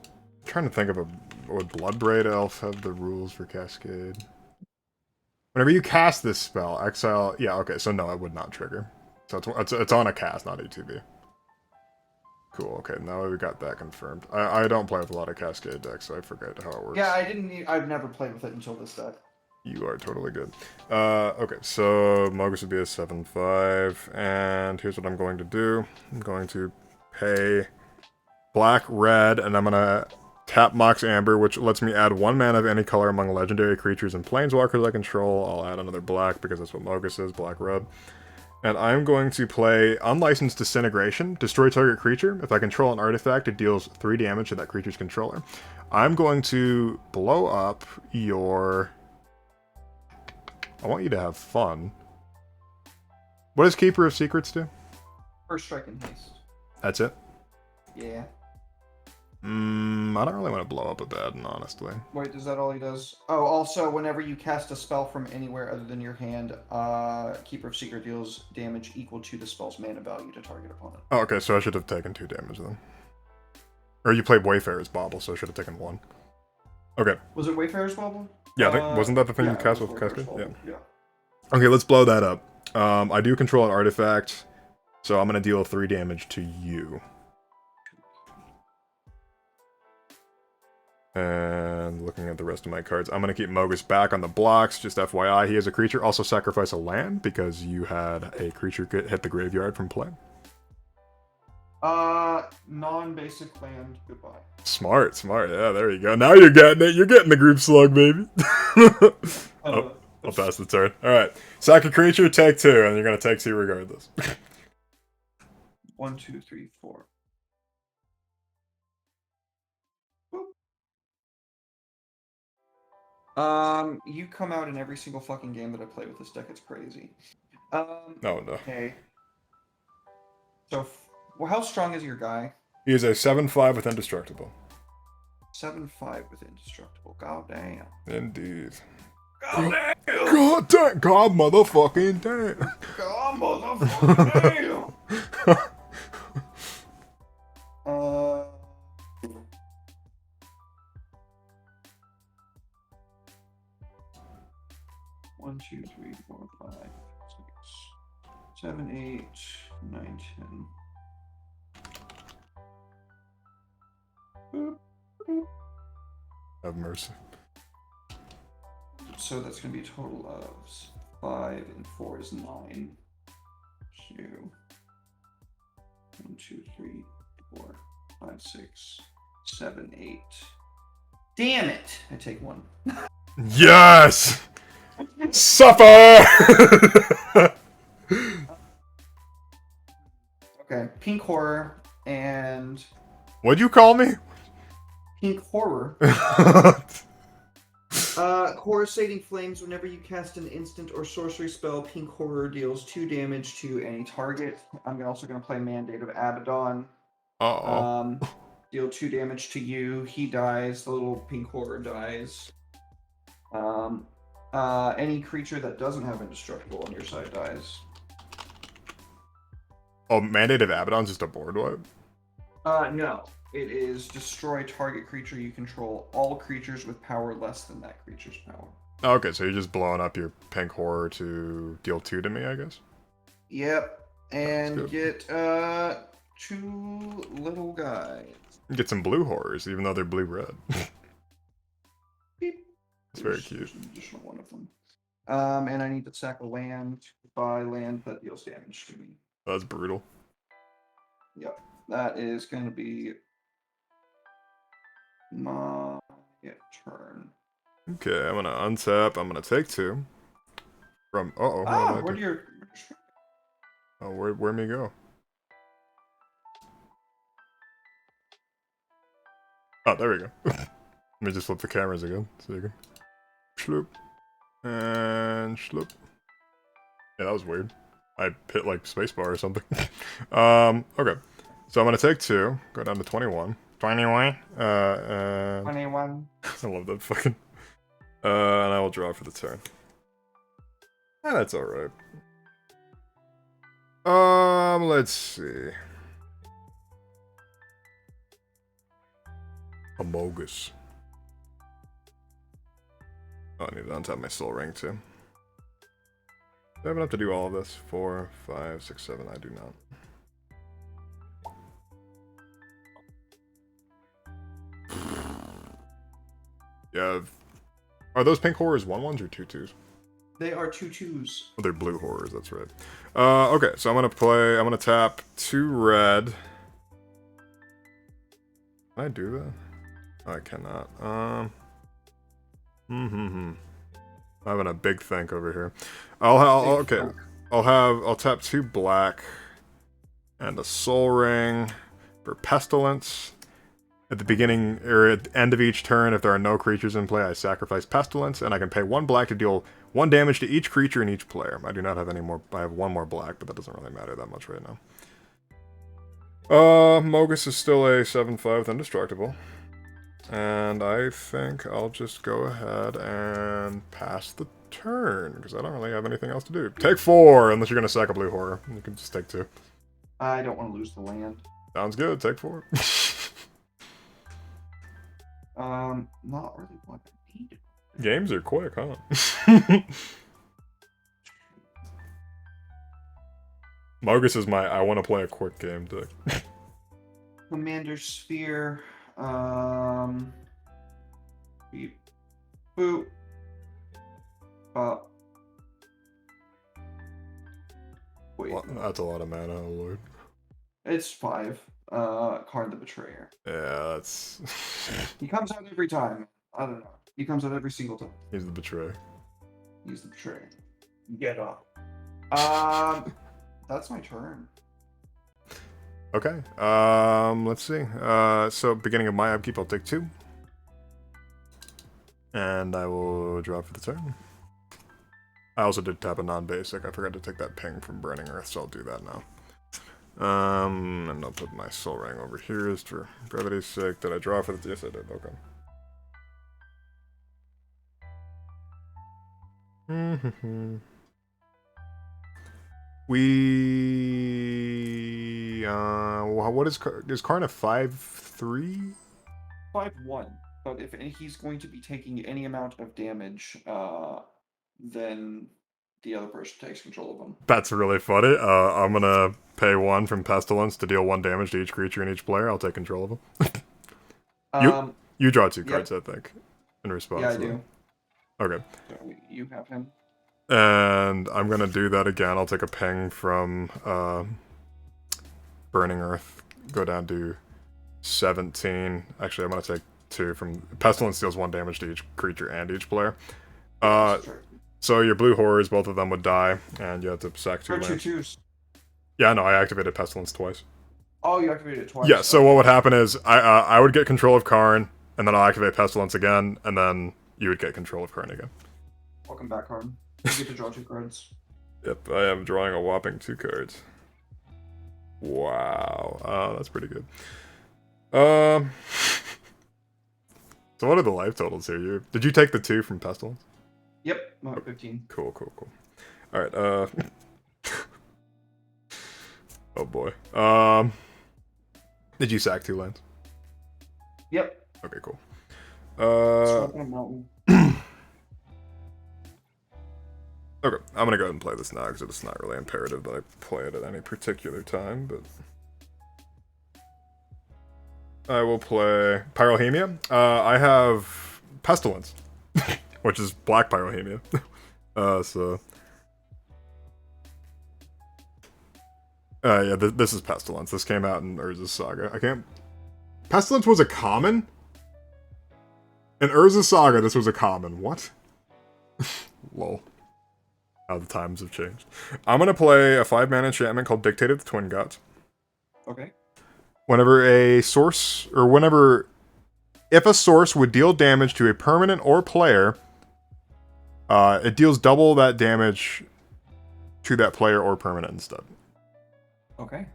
I'm trying to think of would Bloodbraid Elf have the rules for Cascade? Whenever you cast this spell, exile... Yeah, okay, so no, it would not trigger. So it's on a cast, not ATB. Cool, okay, now we got that confirmed. I don't play with a lot of Cascade decks, so I forget how it works. Yeah, I've never played with it until this deck. You are totally good. Okay, so Mogus would be a 7/5, and here's what I'm going to do. I'm going to pay black, red, and I'm gonna tap Mox Amber, which lets me add 1 mana of any color among legendary creatures and planeswalkers I control. I'll add another black because that's what Mogus is, black, red. And I'm going to play Unlicensed Disintegration, destroy target creature. If I control an artifact, it deals 3 damage to that creature's controller. I'm going to blow up your... I want you to have fun. What does Keeper of Secrets do? First strike and haste. That's it? Yeah. I don't really want to blow up a bad one, honestly. Wait, is that all he does? Oh, also, whenever you cast a spell from anywhere other than your hand, Keeper of Secret deals damage equal to the spell's mana value to target opponent. Oh, okay, so I should have taken 2 damage then. Or you played Wayfarer's Bauble, so I should have taken 1. Okay. Was it Wayfarer's Bauble? Yeah, I think, wasn't that the thing you cast with Wayfarer's Cascade? Yeah. Okay, let's blow that up. I do control an artifact, so I'm going to deal 3 damage to you. And looking at the rest of my cards, I'm going to keep Mogus back on the blocks. Just FYI, he is a creature. Also sacrifice a land because you had a creature hit the graveyard from play. Non-basic land, goodbye. Smart, smart. Yeah, there you go. Now you're getting it. You're getting the group slug, baby. I'll pass the turn. Alright. Sack a creature, take 2, and you're going to take 2 regardless. 1, 2, 3, 4. You come out in every single fucking game that I play with this deck. It's crazy. Oh, no. Okay. So, well, how strong is your guy? He is a 7/5 with Indestructible. 7/5 with Indestructible. God damn. Indeed. God damn. God damn. God motherfucking damn. God motherfucking damn. 1, 2, 3, 4, 5, 6, 7, 8, 9, 10. Have mercy. So that's going to be a total of 5 and 4 is 9. 2, 1, 2, 3, 4, 5, 6, 7, 8. Damn it! I take 1. Yes! Suffer! Okay, Pink Horror and... What'd you call me? Pink Horror. Coruscating Flames. Whenever you cast an instant or sorcery spell, Pink Horror deals 2 damage to any target. I'm also going to play Mandate of Abaddon. Uh-oh. Deal 2 damage to you. He dies. The little Pink Horror dies. Any creature that doesn't have indestructible on your side dies. Oh, Mandate of Abaddon's just a board wipe? No. It is destroy target creature you control. All creatures with power less than that creature's power. Oh, okay, so you're just blowing up your pink horror to deal 2 to me, I guess? Yep. And good. get 2 little guys. Get some blue horrors, even though they're blue-red. Beep. It's very cute. There's an additional one of them. And I need to sack a land to buy land that deals damage to me. That's brutal. Yep. That is going to be my turn. Okay, I'm gonna untap. I'm gonna take 2. From Where do your Oh, where'd me go? Oh, there we go. Let me just flip the cameras again, so you can shloop and shloop. Yeah, that was weird. I hit like spacebar or something. Okay. So I'm gonna take 2, go down to 21. 21. And 21. I love that fucking. And I will draw for the turn. And that's alright. Let's see. Amogus. Oh, I need to untap my soul ring too. Do I have enough to do all of this? 4, 5, 6, 7. I do not. Yeah. Are those pink horrors 1/1s or 2/2s? They are 2/2s. Oh, they're blue horrors, that's right. Okay, so I'm gonna tap 2 red. Can I do that? Oh, I cannot. I'm having a big think over here. I'll tap 2 black and a soul ring for pestilence. At the beginning or at the end of each turn, if there are no creatures in play, I sacrifice pestilence, and I can pay 1 black to deal 1 damage to each creature and each player. I do not have any more. I have 1 more black, but that doesn't really matter that much right now. Mogus is still a 7/5 with indestructible. And I think I'll just go ahead and pass the turn, because I don't really have anything else to do. Take 4, unless you're going to sack a blue horror. You can just take 2. I don't want to lose the land. Sounds good, take 4. Not really what I need. Games are quick, huh? Mogus is my I want to play a quick game deck. Commander Sphere. Beep. Boop. Wait. Well, that's a lot of mana, oh lord. It's 5. Card the Betrayer. Yeah, that's... He comes out every time. I don't know. He comes out every single time. He's the betrayer. He's the Betrayer. Get up. That's my turn. Okay, let's see. So beginning of my upkeep, I'll take 2. And I will draw for the turn. I also did tap a non-basic. I forgot to take that ping from Burning Earth, so I'll do that now. And I'll put my soul ring over here just for brevity's sake. Did I draw for the... Yes, I did. Okay. What is Karn a 5/3? 5/1. But if he's going to be taking any amount of damage, then the other person takes control of him. That's really funny. I'm gonna pay 1 from Pestilence to deal 1 damage to each creature and each player. I'll take control of them. You draw 2 cards, I think, in response. Yeah, I do. Okay. So you have him. And I'm gonna do that again. I'll take a ping from Burning Earth. Go down to 17. Actually, I'm gonna take 2 from... Pestilence deals 1 damage to each creature and each player. So your blue horrors, both of them would die, and you have to sack 2 lands. 2/2s. Yeah, no, I activated Pestilence twice. Oh, you activated it twice. Yeah, so what would happen is I would get control of Karn, and then I'll activate Pestilence again, and then you would get control of Karn again. Welcome back, Karn. You get to draw 2 cards. Yep, I am drawing a whopping 2 cards. Wow. Oh, that's pretty good. So what are the life totals here? Did you take the 2 from Pestilence? Yep, I'm at 15. Cool. All right. Oh boy. Did you sack 2 lands? Yep. Okay, cool. Smoking a mountain. Okay, I'm gonna go ahead and play this now because it's not really imperative that I play it at any particular time, but I will play Pyrohemia. I have Pestilence, which is black Pyrohemia. So yeah, this is Pestilence. This came out in Urza's Saga. I can't. Pestilence was a common. In Urza's Saga, this was a common. What? Lol. How the times have changed. I'm gonna play a 5-mana enchantment called Dictate of the Twin Gods. Okay. Whenever a source, if a source would deal damage to a permanent or player, it deals double that damage to that player or permanent instead. Okay.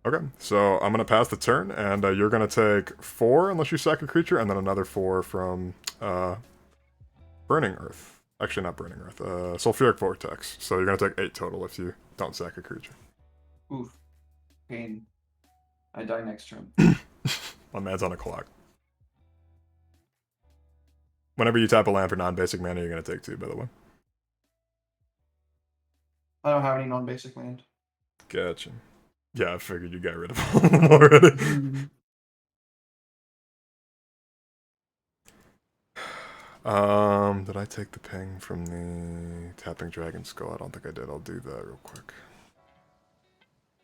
Okay, so I'm gonna pass the turn, and you're gonna take 4 unless you sack a creature, and then another 4 from Burning Earth. Actually, not Burning Earth. Sulfuric Vortex. So you're gonna take 8 total if you don't sack a creature. Oof. Pain. I die next turn. My man's on a clock. Whenever you tap a land for non-basic mana, you're gonna take 2, by the way. I don't have any non-basic land. Gotcha. Yeah, I figured you got rid of all of them already. Did I take the ping from the Tapping Dragon Skull? I don't think I did. I'll do that real quick.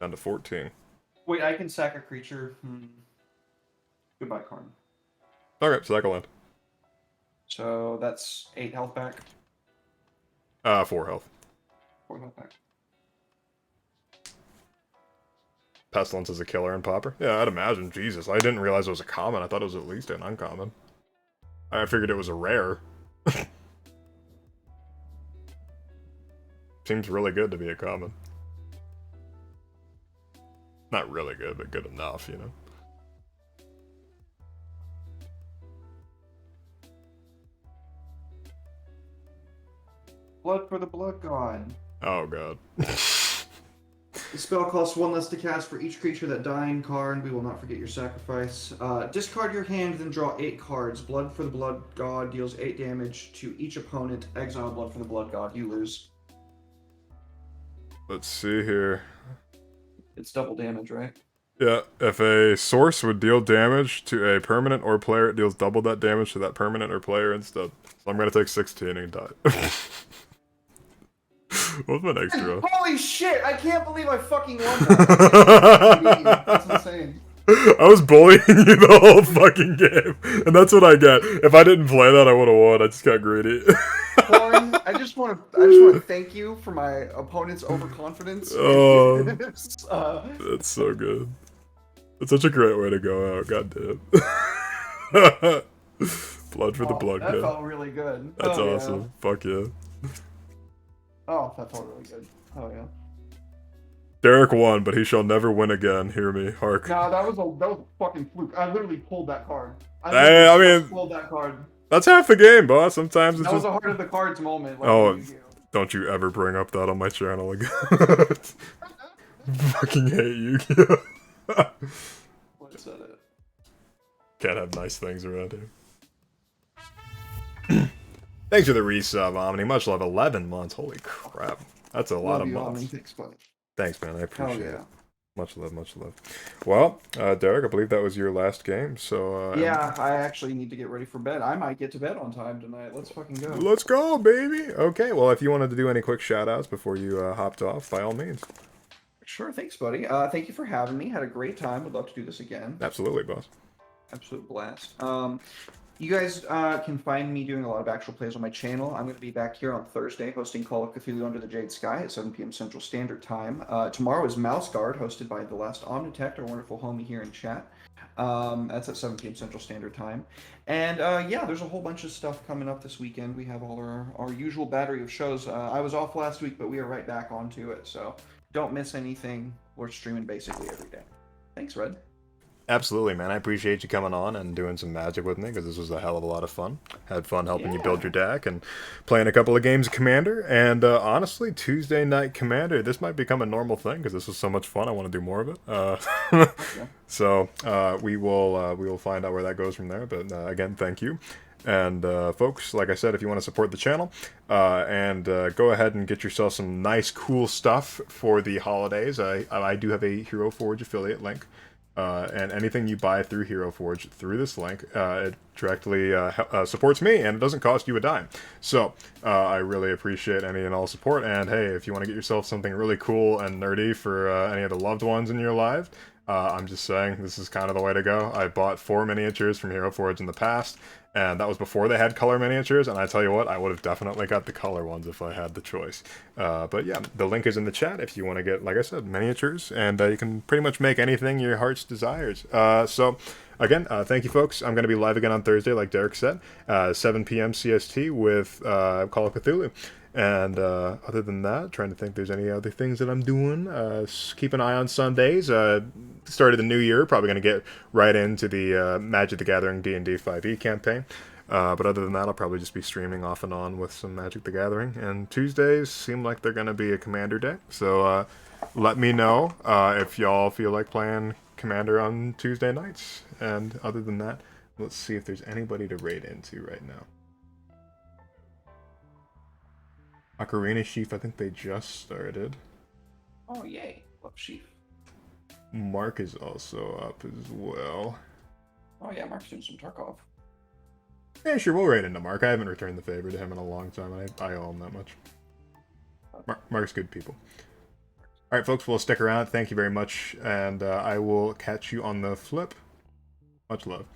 Down to 14. Wait, I can sack a creature. Goodbye, Karn. Okay, sack a land. So that's 8 health back. 4 health. 4 health back. Pestilence is a killer in Pauper? Yeah, I'd imagine. Jesus, I didn't realize it was a common. I thought it was at least an uncommon. I figured it was a rare. Seems really good to be a common. Not really good, but good enough, you know? Blood for the Blood God. Oh god. The spell costs 1 less to cast for each creature that die in Karn. We will not forget your sacrifice. Discard your hand, then draw 8 cards. Blood for the Blood God deals 8 damage to each opponent. Exile Blood for the Blood God. You lose. Let's see here. It's double damage, right? Yeah, if a source would deal damage to a permanent or player, it deals double that damage to that permanent or player instead. So I'm gonna take 16 and die. What's my next draw? Holy shit! I can't believe I fucking won that. That's insane. I was bullying you the whole fucking game, and that's what I get. If I didn't play that, I would have won. I just got greedy. Warren, I just want to thank you for my opponent's overconfidence. That's so good. That's such a great way to go out. God damn. Blood for the Blood God. That felt really good. That's awesome. Yeah. Fuck yeah. Oh, that felt really good. Oh yeah. Derek won, but he shall never win again. Hear me, hark. Nah, that was a fucking fluke. I literally pulled that card. I mean, pulled that card. That's half the game, boss. Sometimes it's that was a heart of the cards moment. Like, oh, don't you ever bring up that on my channel again. Fucking hate Yu-Gi-Oh. What said it? Can't have nice things around here. Thanks for the resub, Omni. Much love. 11 months. Holy crap. That's a lot of months. Thanks, man. I appreciate it. Much love, much love. Well, Derek, I believe that was your last game, so... yeah, I actually need to get ready for bed. I might get to bed on time tonight. Let's fucking go. Let's go, baby! Okay, well, if you wanted to do any quick shout-outs before you hopped off, by all means. Sure, thanks, buddy. Thank you for having me. Had a great time. Would love to do this again. Absolutely, boss. Absolute blast. You guys can find me doing a lot of actual plays on my channel. I'm going to be back here on Thursday hosting Call of Cthulhu Under the Jade Sky at 7 p.m. Central Standard Time. Tomorrow is Mouse Guard, hosted by The Last Omnitect, our wonderful homie here in chat. That's at 7 p.m. Central Standard Time. And yeah, there's a whole bunch of stuff coming up this weekend. We have all our usual battery of shows. I was off last week, but we are right back onto it. So don't miss anything. We're streaming basically every day. Thanks, Red. Absolutely, man. I appreciate you coming on and doing some Magic with me because this was a hell of a lot of fun. Had fun helping you build your Yeah. deck and playing a couple of games of Commander. And honestly, Tuesday night Commander, this might become a normal thing because this was so much fun. I want to do more of it. Okay. So we will find out where that goes from there. But again, thank you. And folks, like I said, if you want to support the channel, and go ahead and get yourself some nice, cool stuff for the holidays. I do have a Hero Forge affiliate link. And anything you buy through Hero Forge through this link, it directly supports me, and it doesn't cost you a dime. So I really appreciate any and all support. And hey, if you want to get yourself something really cool and nerdy for any of the loved ones in your life, I'm just saying this is kind of the way to go. I bought 4 miniatures from Hero Forge in the past, and that was before they had color miniatures, and I tell you what, I would have definitely got the color ones if I had the choice. But yeah, the link is in the chat if you want to get, like I said, miniatures, and you can pretty much make anything your heart's desires. So again, thank you folks. I'm going to be live again on Thursday, like Derek said, 7 p.m. CST with Call of Cthulhu. And other than that, trying to think if there's any other things that I'm doing. Keep an eye on Sundays. Started the new year, probably going to get right into the Magic the Gathering D&D 5e campaign. But other than that, I'll probably just be streaming off and on with some Magic the Gathering. And Tuesdays seem like they're going to be a Commander day. So let me know if y'all feel like playing Commander on Tuesday nights. And other than that, let's see if there's anybody to raid into right now. Ocarina Sheaf, I think they just started. Oh yay! Love Sheaf. Mark is also up as well. Oh yeah, Mark's doing some Tarkov. Yeah, sure, we'll raid into Mark. I haven't returned the favor to him in a long time. I owe him that much. Mark's good people. Alright, folks, we'll stick around. Thank you very much, and I will catch you on the flip. Much love.